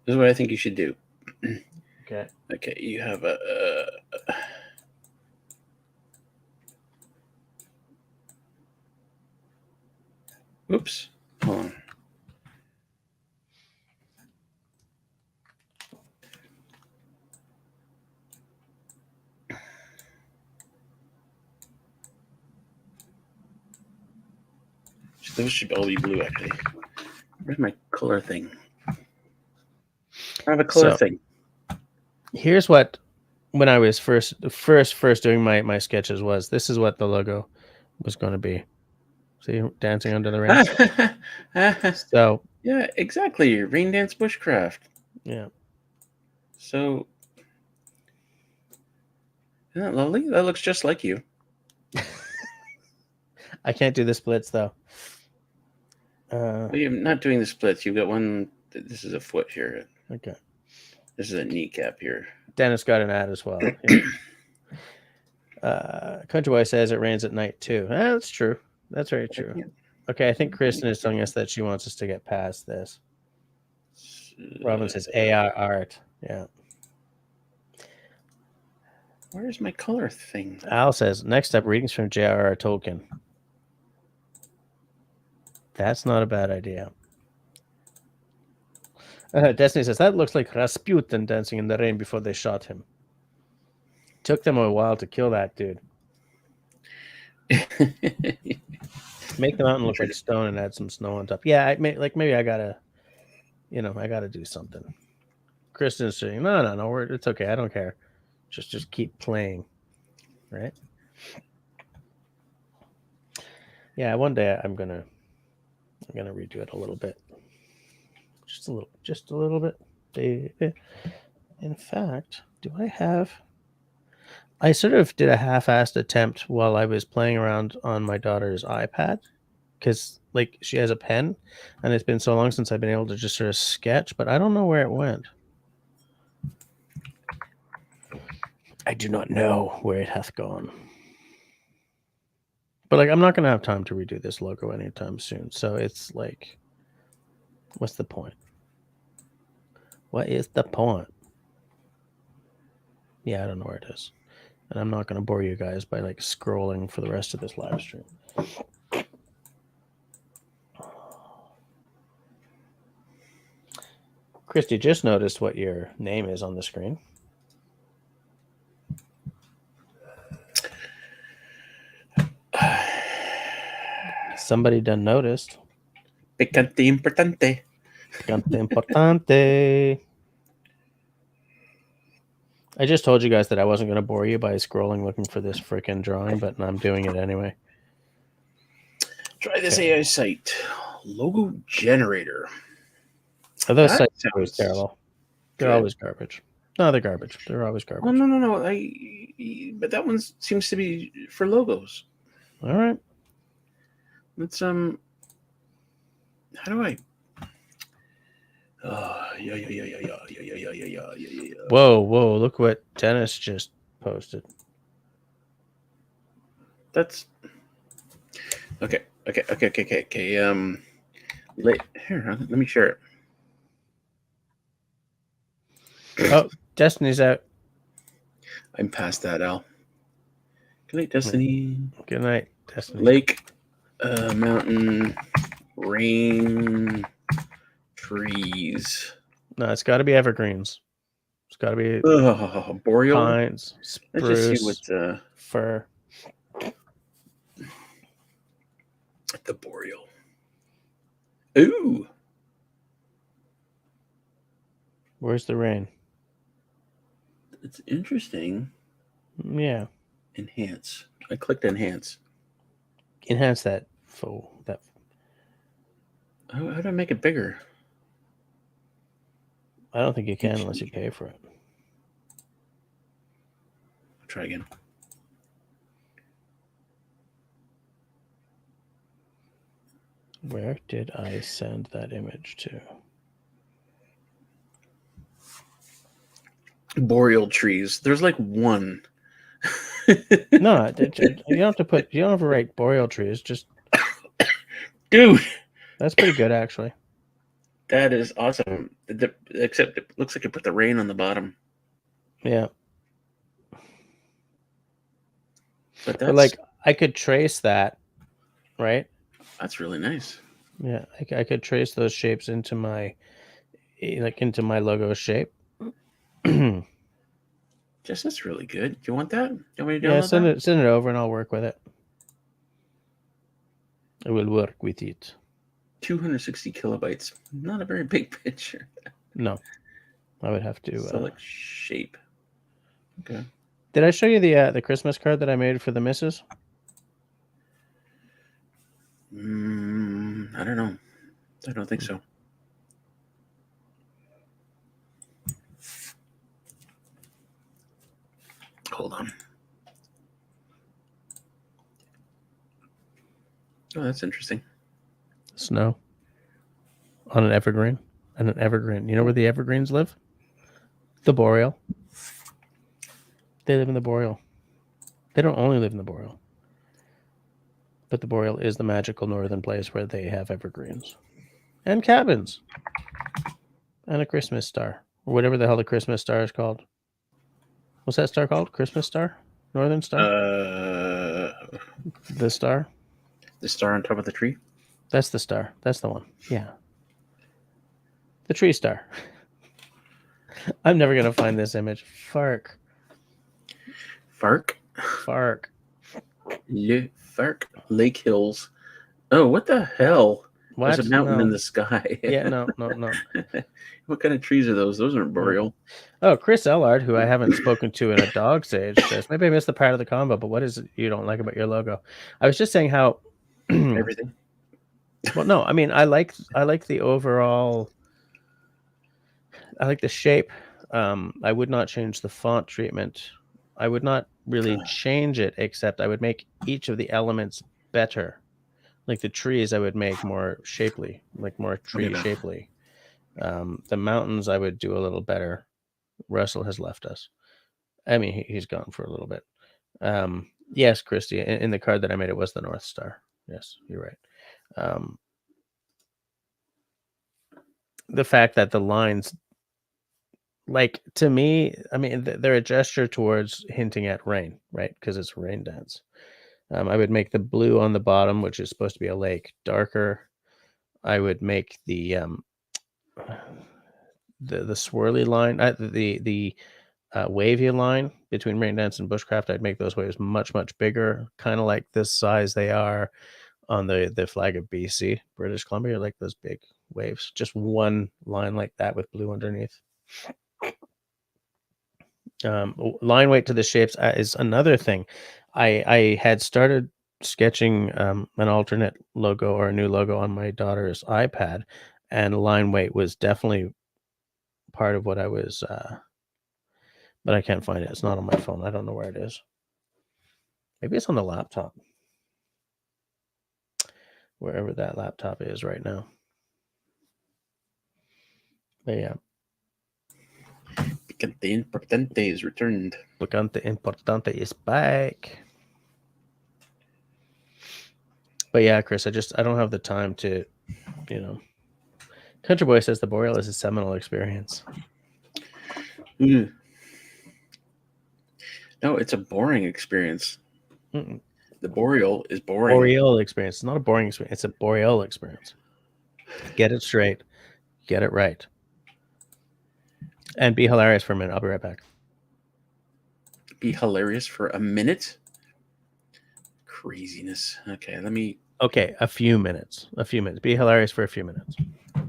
is what I think you should do. Okay. Okay. You have a. Oops. Hold on. Those should all be blue, actually. Where's my color thing? I have a color thing. Here's what, when I was first doing my sketches, this is what the logo was going to be. See, dancing under the rain. So yeah, exactly. Rain dance bushcraft. Yeah. So isn't that lovely? That looks just like you. I can't do the splits though. Well, you're not doing the splits. You've got one. This is a foot here. Okay. This is a kneecap here. Dennis got an ad as well. Country Boy says it rains at night too. That's true. That's very true. Yeah. Okay, I think Kristen is telling us that she wants us to get past this. Robin says AI art. Yeah. Where's my color thing? Al says, next up, readings from J.R.R. Tolkien. That's not a bad idea. Destiny says, that looks like Rasputin dancing in the rain before they shot him. Took them a while to kill that dude. Make the mountain look like stone and add some snow on top. Yeah, maybe I gotta, I gotta do something. Kristen's saying, no, it's okay. I don't care. Just keep playing, right? Yeah, one day I'm gonna redo it a little bit, just a little bit. In fact, do I have? I sort of did a half-assed attempt while I was playing around on my daughter's iPad, because like she has a pen, and it's been so long since I've been able to just sort of sketch, but I don't know where it went. I do not know where it hath gone. But like, I'm not gonna have time to redo this logo anytime soon. So it's like, what's the point? What is the point? Yeah, I don't know where it is. And I'm not gonna bore you guys by like scrolling for the rest of this live stream. Christy just noticed what your name is on the screen. Somebody done noticed. Picante importante. Picante importante. I just told you guys that I wasn't going to bore you by scrolling looking for this freaking drawing, but I'm doing it anyway. Try this AI site. Logo generator. Those That sites are always sounds terrible. They're good. always garbage. No, they're garbage. They're always Oh garbage. no! But that one seems to be for logos. All right. Let's How do I? Yeah. Whoa! Look what Dennis just posted. That's okay. Here, let me share it. Oh, Destiny's out. I'm past that, Al. Good night, Destiny. Good night, Destiny. Lake, mountain, rain, trees. No, it's got to be evergreens. It's got to be boreal. pines, Let's just see spruce, what fir. The boreal. Ooh. Where's the rain? It's interesting. Yeah. Enhance. I clicked enhance. Enhance that full. That. How do I make it bigger? I don't think you can unless you pay for it. I'll try again. Where did I send that image to? Boreal trees. There's like one. No, you don't have to write boreal trees. Just, dude, that's pretty good actually. That is awesome. Except it looks like it put the rain on the bottom. Yeah. But like I could trace that, right? That's really nice. Yeah, I could trace those shapes into my logo shape. Jess, that's really good. Do you want that? Do you want me to Yeah, download send it over and I'll work with it. I will work with it. 260 kilobytes. Not a very big picture. No, I would have to select shape. Okay. Did I show you the Christmas card that I made for the missus? I don't know. I don't think so. Hold on. Oh, that's interesting. Snow on an evergreen. And an evergreen. You know where the evergreens live? The boreal. They live in the boreal. They don't only live in the boreal. But the boreal is the magical northern place where they have evergreens. And cabins. And a Christmas star. Or whatever the hell the Christmas star is called. What's that star called? Christmas star? Northern star? The star? The star on top of the tree? That's the star. That's the one. Yeah. The tree star. I'm never going to find this image. Fark. Fark? Fark. Le Fark. Lake Hills. Oh, what the hell? What? There's a mountain in the sky. Yeah, no. What kind of trees are those? Those aren't boreal. Oh, Chris Ellard, who I haven't spoken to in a dog's age, says, maybe I missed the part of the combo, but what is it you don't like about your logo? I was just saying how... Everything. Well, no, I mean, I like the overall... I like the shape. I would not change the font treatment. I would not really change it, except I would make each of the elements better. Like the trees, I would make more shapely, like more tree shapely. The mountains, I would do a little better. Russell has left us. I mean, he's gone for a little bit. Yes, Christy, in the card that I made, it was the North Star. Yes, you're right. The fact that the lines, like, to me, I mean, they're a gesture towards hinting at rain, right? Because it's a rain dance. I would make the blue on the bottom, which is supposed to be a lake, darker. I would make the swirly line, the wavy line between rain dance and bushcraft. I'd make those waves much bigger, kind of like this size they are on the flag of BC, British Columbia, like those big waves. Just one line like that with blue underneath. Line weight to the shapes is another thing. I had started sketching an alternate logo or a new logo on my daughter's iPad, and line weight was definitely part of what I was, but I can't find it. It's not on my phone. I don't know where it is. Maybe it's on the laptop. Wherever that laptop is right now. But yeah. Picante Importante is returned. Picante Importante is back. But yeah, Chris, I don't have the time to, you know. Country Boy says the Boreal is a seminal experience. No, it's a boring experience. Mm-mm. The Boreal is boring. Boreal experience. It's not a boring experience. It's a Boreal experience. Get it straight. Get it right. And be hilarious for a minute. I'll be right back. Be hilarious for a minute? Craziness. Okay, let me... Okay, a few minutes. A few minutes. Be hilarious for a few minutes.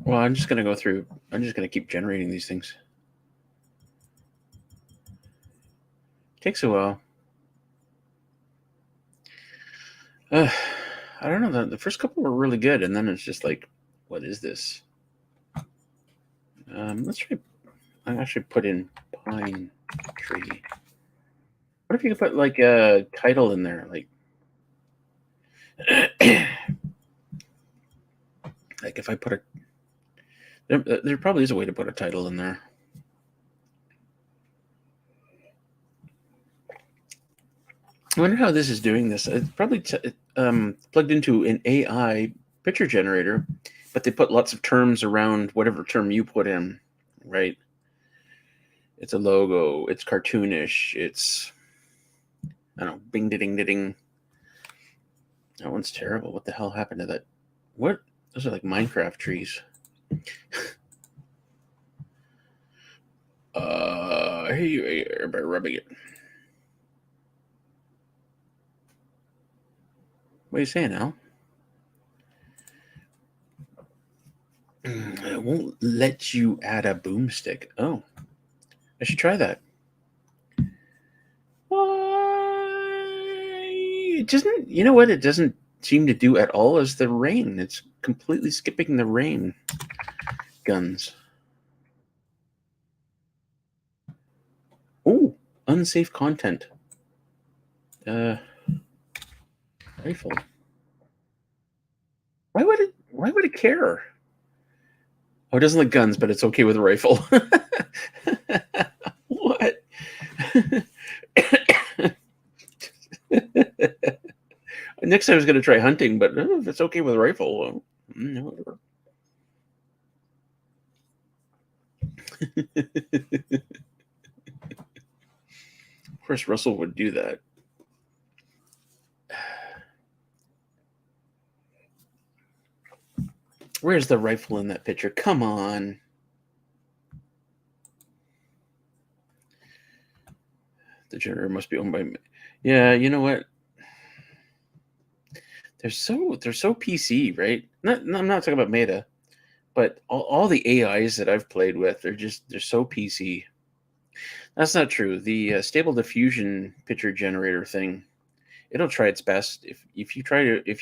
Well, I'm just going to go through... I'm just going to keep generating these things. Takes a while. I don't know. The first couple were really good, and then it's just like, what is this? Let's try... I actually put in pine tree. What if you could put like a title in there, like like if I put a there probably is a way to put a title in there. I wonder how this is doing this. It's probably plugged into an AI picture generator, but they put lots of terms around whatever term you put in, right? It's a logo. It's cartoonish. It's, I don't know, bing ding ding. That one's terrible. What the hell happened to that? What? Those are like Minecraft trees. Hey, everybody rubbing it. What are you saying, Al? It won't let you add a boomstick. Oh, I should try that. It doesn't, you know what it doesn't seem to do at all is the rain. It's completely skipping the rain guns. Oh, unsafe content. Rifle. Why would it care? Oh, it doesn't like guns, but it's okay with a rifle. What? Next time I was going to try hunting, but if it's okay with a rifle, no, whatever. Of course, Russell would do that. Where's the rifle in that picture? Come on. The generator must be owned by... Yeah, you know what? They're so PC, right? I'm not talking about Meta, but all the AIs that I've played with, they're so PC. That's not true. The Stable Diffusion picture generator thing, it'll try its best. If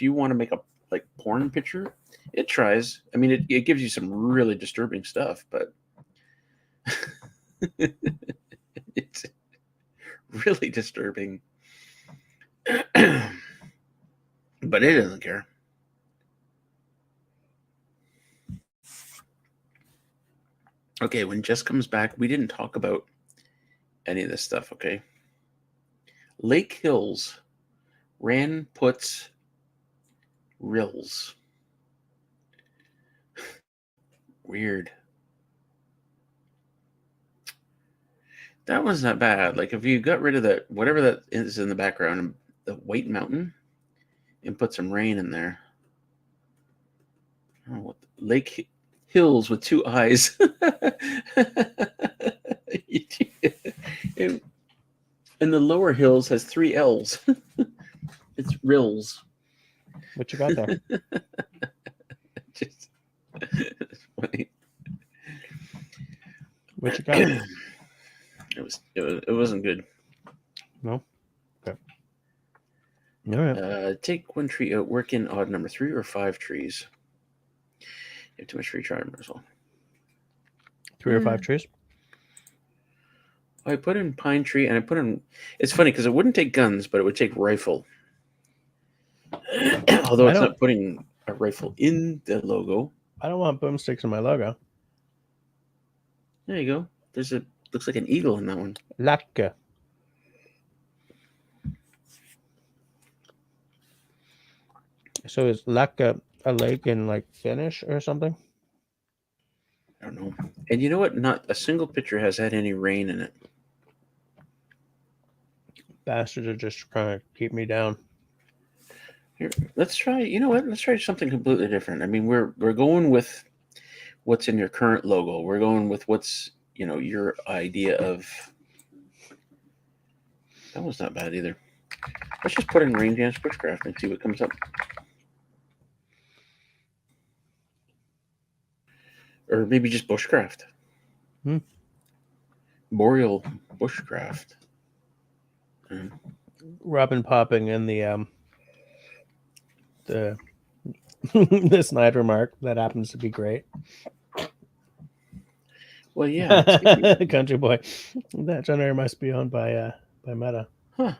you want to make a like porn picture, it tries. I mean, it gives you some really disturbing stuff, but it's really disturbing. But it doesn't care. Okay, when Jess comes back, we didn't talk about any of this stuff, okay? Lake Hills, Ran puts Rills. Weird. That one's not bad. Like if you got rid of that, whatever that is in the background, the White Mountain, and put some rain in there. Oh, what Lake Hills with 2 eyes. And the lower hills has 3 L's. It's Rills. What you got there? Just funny. What you got? It wasn't good. No. Okay. All right. Take 1 tree out. Work in odd number 3 or 5 trees. You have too much free charm as well. 3 or 5 trees. I put in pine tree, and I put in. It's funny because it wouldn't take guns, but it would take rifle. Although it's not putting a rifle in the logo. I don't want boomsticks in my logo. There you go. There's a looks like an eagle in that one. LUC. So is LUC a lake in like Finnish or something? I don't know. And you know what? Not a single picture has had any rain in it. Bastards are just trying to keep me down. Here, let's try. You know what? Let's try something completely different. I mean, we're going with what's in your current logo. We're going with what's your idea of. That was not bad either. Let's just put in Rain Dance Bushcraft and see what comes up. Or maybe just bushcraft. Boreal bushcraft. Robin popping in the the snide remark that happens to be great. Well, yeah, Country boy. That generator must be owned by Meta. Huh.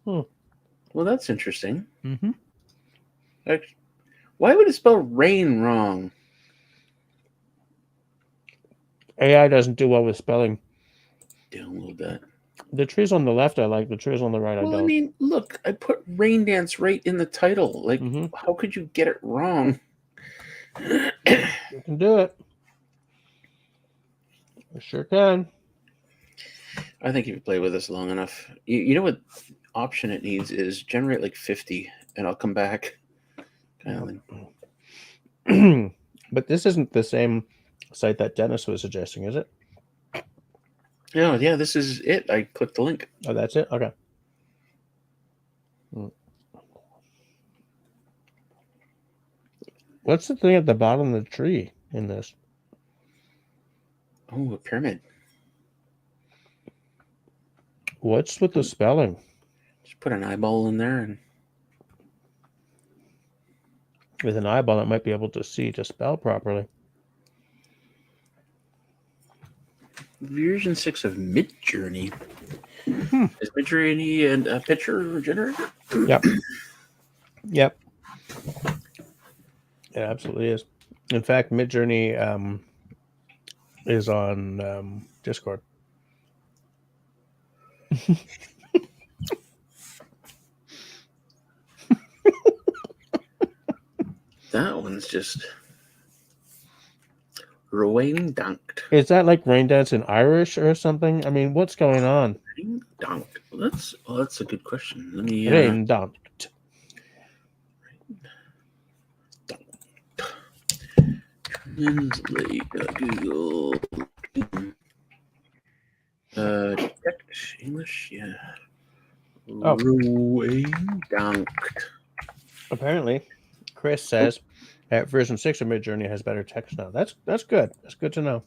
Well, that's interesting. Why would it spell rain wrong? AI doesn't do well with spelling. Download that. The trees on the left I like. The trees on the right I don't. Well, I mean, look, I put Rain Dance right in the title. Like, how could you get it wrong? You can do it. I sure can. I think if you play with this long enough, you know what option it needs is generate like 50 and I'll come back. Kind of thing. But this isn't the same site that Dennis was suggesting, is it? No, yeah, this is it. I clicked the link. Oh, that's it? Okay. What's the thing at the bottom of the tree in this? Oh, a pyramid. What's with the spelling? Just put an eyeball in there and with an eyeball, it might be able to see to spell properly. Version 6 of Midjourney. Is Midjourney and a picture generator? Yep. Yep. It absolutely is. In fact, Midjourney is on Discord. That one's just rain dunked. Is that like rain dance in Irish or something? I mean, what's going on? Rain dunked. Well, that's a good question. Let me rain dunked. Translate Google. Text English, yeah. Oh. Rain dunked. Apparently, Chris says that version 6 of Midjourney has better text now. That's good. That's good to know.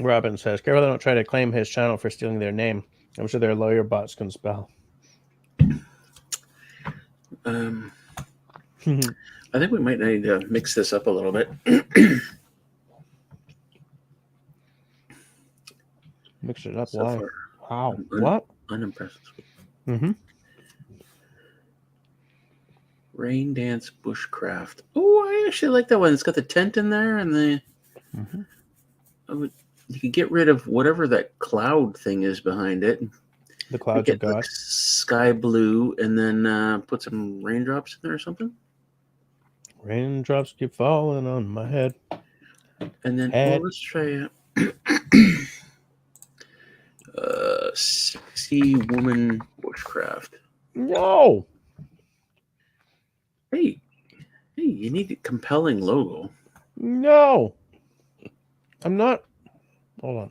Robin says, careful they don't try to claim his channel for stealing their name. I'm sure their lawyer bots can spell. I think we might need to mix this up a little bit. Mix it up. So Why? far, Wow. What? Unimpressed. Mm-hmm. Rain Dance Bushcraft. Oh, I actually like that one. It's got the tent in there and the. You could get rid of whatever that cloud thing is behind it. The clouds of God. Like sky blue, and then put some raindrops in there or something. Raindrops keep falling on my head. And then let's try sexy woman bushcraft. No. Hey, you need a compelling logo. No. I'm not. Hold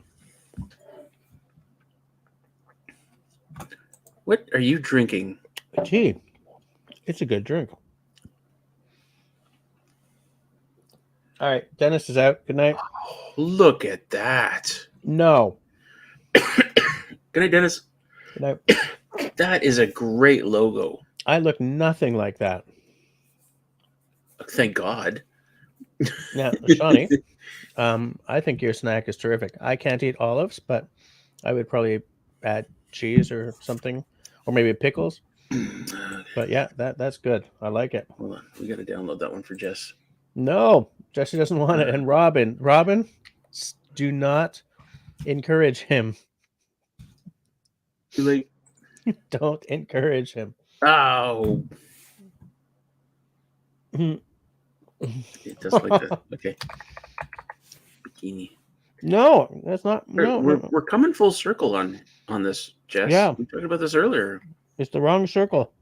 on. What are you drinking? Tea. It's a good drink. All right. Dennis is out. Good night. Oh, look at that. No. Good night, Dennis. Good night. That is a great logo. I look nothing like that. Thank God. Now, Shawnee, I think your snack is terrific. I can't eat olives, but I would probably add cheese or something, or maybe pickles. But yeah, that's good. I like it. Hold on, we got to download that one for Jess. No, Jesse doesn't want it. And Robin, do not encourage him. Too late. Don't encourage him. Oh, it does like that. Okay. Bikini. No, that's not. No, we're coming full circle on this, Jess. Yeah. We talked about this earlier. It's the wrong circle.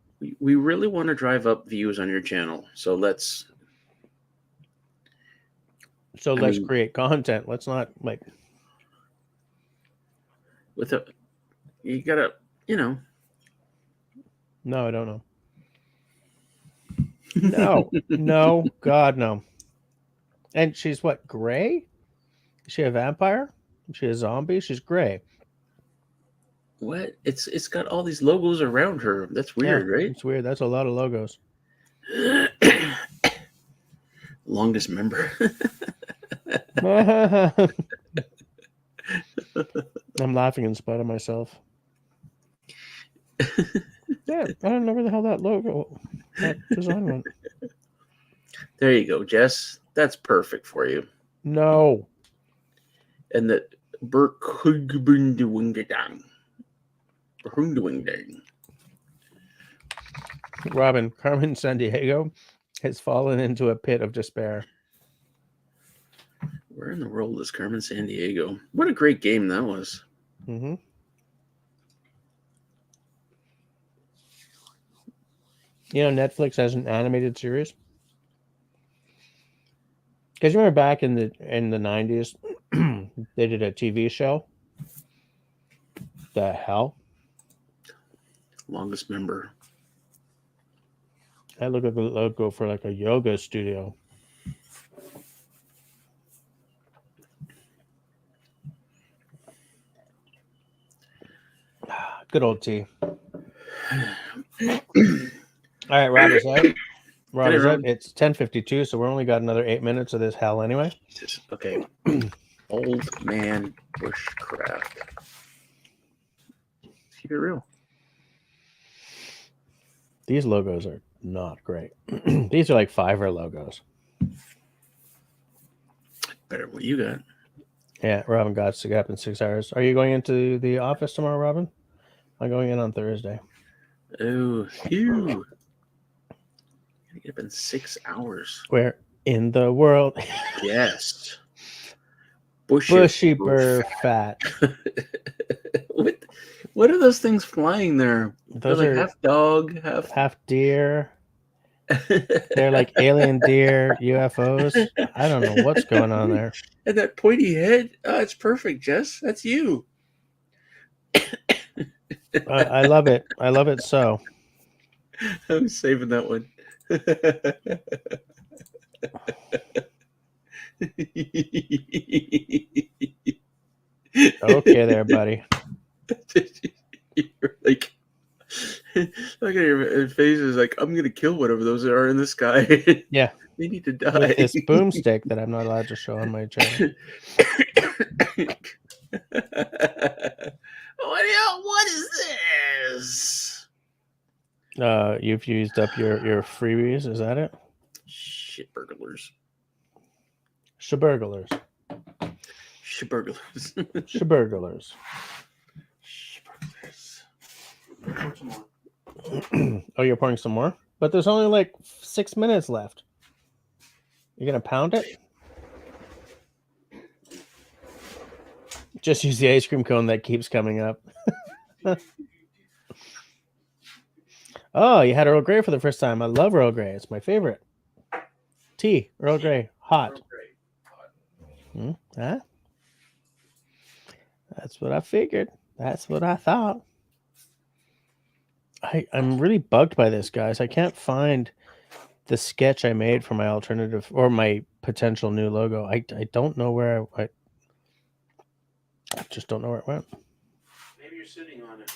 We really want to drive up views on your channel, so let's. So let's create content. Let's not like. You gotta, No, I don't know. No, God, no. And she's what, gray? Is she a vampire? Is she a zombie? She's gray. What? It's got all these logos around her. That's weird, right? It's weird. That's a lot of logos. Longest member. I'm laughing in spite of myself. Yeah, I don't know where the hell that design went. There you go, Jess. That's perfect for you. No. And the Robin, Carmen Sandiego has fallen into a pit of despair. Where in the world is Carmen Sandiego? What a great game that was. Mm-hmm. Netflix has an animated series. Because you remember back in the 90s, they did a TV show. The hell? Longest member. I look at the logo for like a yoga studio. Good old tea. All right, Rob is out. It's 10:52, so we're only got another 8 minutes of this hell anyway. Jesus. Okay. Old man bushcraft. Keep it real. These logos are not great. These are like Fiverr logos. Better what you got. Yeah, Robin got to get up in 6 hours. Are you going into the office tomorrow, Robin? I'm going in on Thursday. Oh, phew. I get up in 6 hours. Where in the world? Yes. Bushy burr fat. What are those things flying there? Those are like half dog, half deer. They're like alien deer UFOs. I don't know what's going on there. And that pointy head. Oh, it's perfect, Jess. That's you. I love it. I love it so. I'm saving that one. Okay there, buddy. You're like, look at your face is like, I'm gonna kill whatever those are in the sky. Yeah. They need to die. With this boomstick that I'm not allowed to show on my channel. What is this? You've used up your freebies, is that it? Shit burglars. Shaburglers. Shaburglars. Shaburglers. Oh, you're pouring some more? But there's only like 6 minutes left. You're going to pound it? Just use the ice cream cone that keeps coming up. Oh, you had Earl Grey for the first time. I love Earl Grey. It's my favorite. Tea, Earl Grey, hot. Huh? That's what I figured. That's what I thought. I'm really bugged by this, guys. I can't find the sketch I made for my alternative or my potential new logo. I don't know where I just don't know where it went. Maybe you're sitting on it.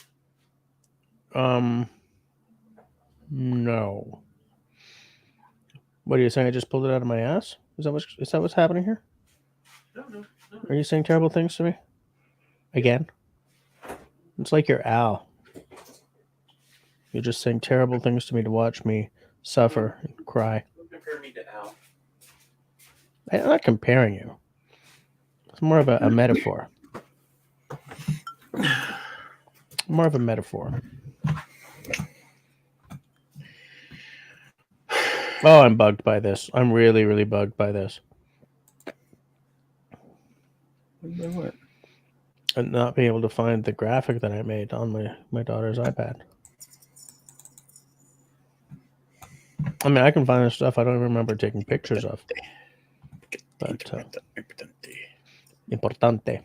No. What are you saying? I just pulled it out of my ass? Is that what's happening here? No. Are you saying terrible things to me? Again? It's like you're Al. You're just saying terrible things to me to watch me suffer and cry. Don't compare me to Al. I'm not comparing you. It's more of a metaphor. More of a metaphor. Oh, I'm bugged by this. I'm really, really bugged by this. By what? And not being able to find the graphic that I made on my daughter's iPad. I mean, I can find this stuff I don't even remember taking pictures of. But, importante.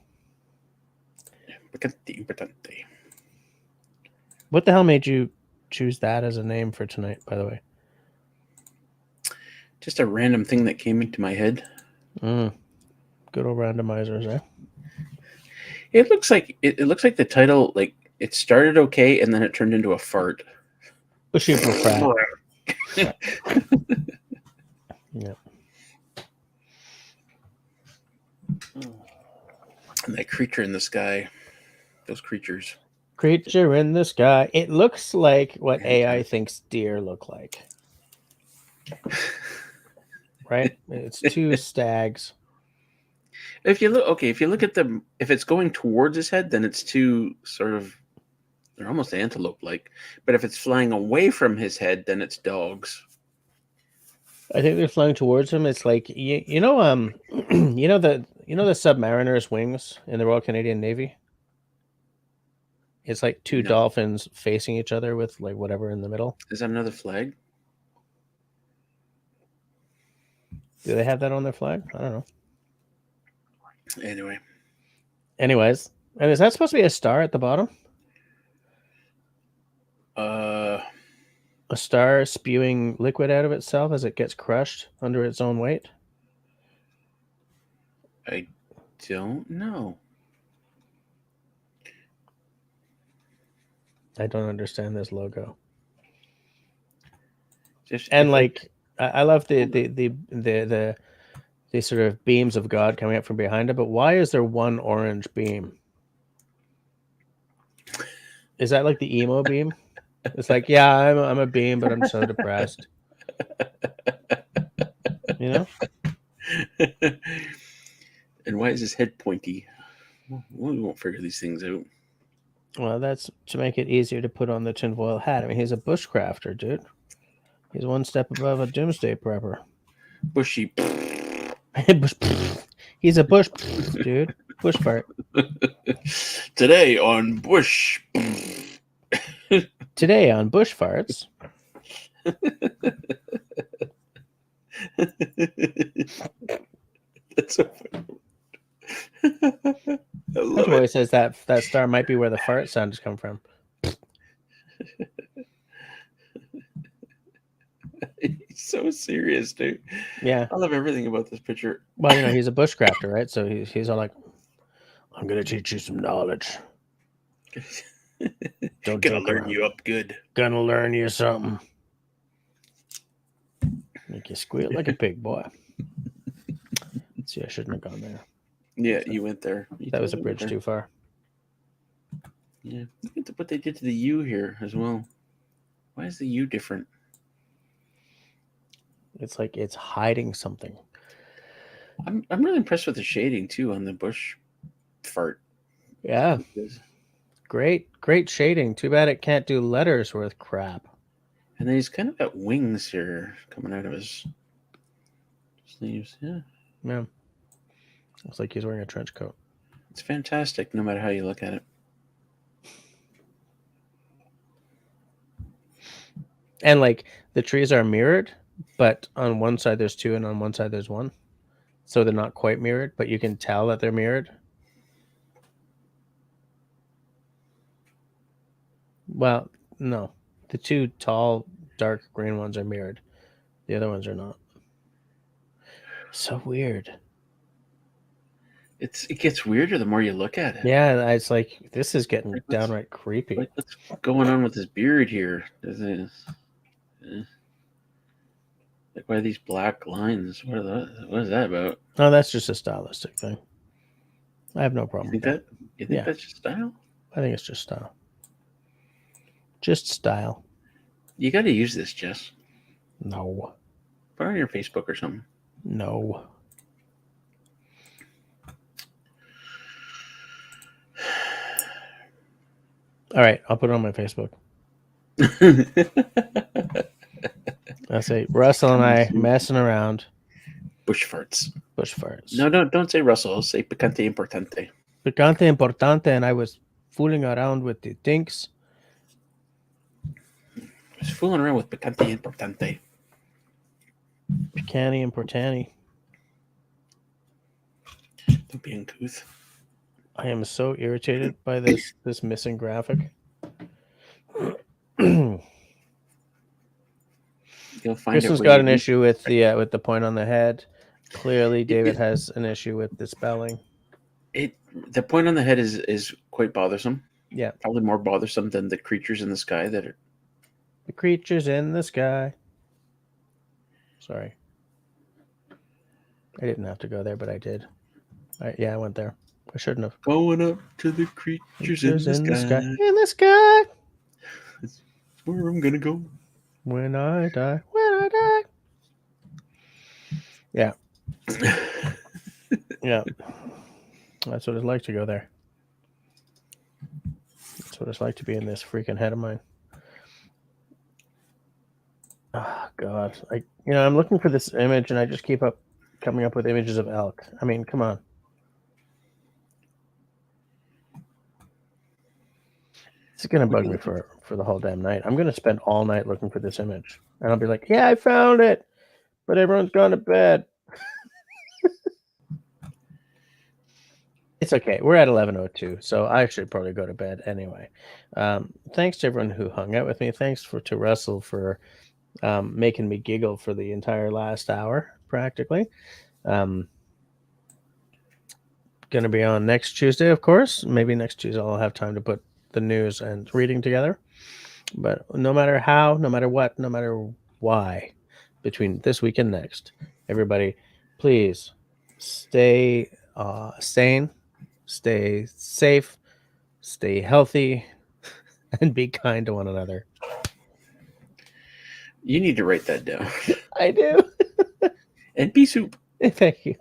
What the hell made you choose that as a name for tonight, by the way? Just a random thing that came into my head. Good old randomizers, eh? It looks like the title, like, it started okay and then it turned into a fart. Bushy frat. Yeah. And that creature in the sky. Those creatures. Creature in the sky. It looks like what AI thinks deer look like. Right? It's two stags. If you look at them, if it's going towards his head, then it's two sort of, they're almost antelope-like. But if it's flying away from his head, then it's dogs. I think they're flying towards him. It's like you know the Submariner's wings in the Royal Canadian Navy. It's like two dolphins facing each other with like whatever in the middle. Is that another flag? Do they have that on their flag? I don't know. Anyways, and is that supposed to be a star at the bottom? A star spewing liquid out of itself as it gets crushed under its own weight? I don't know. I don't understand this logo. And like, I love the sort of beams of God coming up from behind it, but why is there one orange beam? Is that like the emo beam? It's like, yeah, I'm a beam, but I'm so depressed. You know? And why is his head pointy? We won't figure these things out. Well, that's to make it easier to put on the tinfoil hat. I mean, he's a bushcrafter, dude. He's one step above a doomsday prepper. Bushy. He's a bush dude. Bush fart. Today on Bush. Today on Bush Farts. That's so funny. That's why he says that star might be where the fart sound has come from. He's so serious, dude. Yeah. I love everything about this picture. Well, you know, he's a bushcrafter, right? So he's all like, I'm going to teach you some knowledge. Gonna learn you up good. Gonna learn you something. Make you squeal like a pig, boy. See, I shouldn't have gone there. Yeah, you went there. That was a bridge too far. Yeah, look at what they did to the U here as well. Why is the U different? It's like it's hiding something. I'm really impressed with the shading too on the bush fart. Yeah. Great shading. Too bad it can't do letters worth crap. And then he's kind of got wings here coming out of his sleeves. Yeah. Yeah. Looks like he's wearing a trench coat. It's fantastic, no matter how you look at it. And like the trees are mirrored, but on one side there's two and on one side there's one. So they're not quite mirrored, but you can tell that they're mirrored. Well, no. The two tall, dark green ones are mirrored. The other ones are not. So weird. It gets weirder the more you look at it. Yeah, it's this is getting downright creepy. What's going on with his beard here? Like, why are these black lines? What is that about? Oh, that's just a stylistic thing. I have no problem with that. You think Yeah. that's just style? I think it's just style. Just style. You got to use this, Jess. No. Put it on your Facebook or something. No. All right, I'll put it on my Facebook. I say Russell and I messing around. Bush farts. Bush farts. No, don't say Russell. Say picante importante. Picante importante, and I was fooling around with the dinks. I was fooling around with picante importante. Picante importante. Don't be uncouth. I am so irritated by this missing graphic. You'll find Kristen's got an issue with the point on the head. Clearly, David has an issue with the spelling. The point on the head is quite bothersome. Yeah, probably more bothersome than the creatures in the sky that are. The creatures in the sky. Sorry, I didn't have to go there, but I did. I went there. I shouldn't have. Going up to the creatures in the sky. In the sky. That's where I'm gonna go. When I die. When I die. Yeah. Yeah. That's what it's like to go there. That's what it's like to be in this freaking head of mine. Oh, God. I'm looking for this image, and I just keep coming up with images of elk. I mean, come on. It's going to bug me for the whole damn night. I'm going to spend all night looking for this image. And I'll be like, yeah, I found it. But everyone's gone to bed. It's okay. We're at 11:02, so I should probably go to bed anyway. Thanks to everyone who hung out with me. Thanks to Russell for making me giggle for the entire last hour, practically. Going to be on next Tuesday, of course. Maybe next Tuesday I'll have time to put the news and reading together. But no matter how, no matter what, no matter why, between this week and next, everybody, please stay sane, stay safe, stay healthy, and be kind to one another. You need to write that down. I do. And pea soup. Thank you.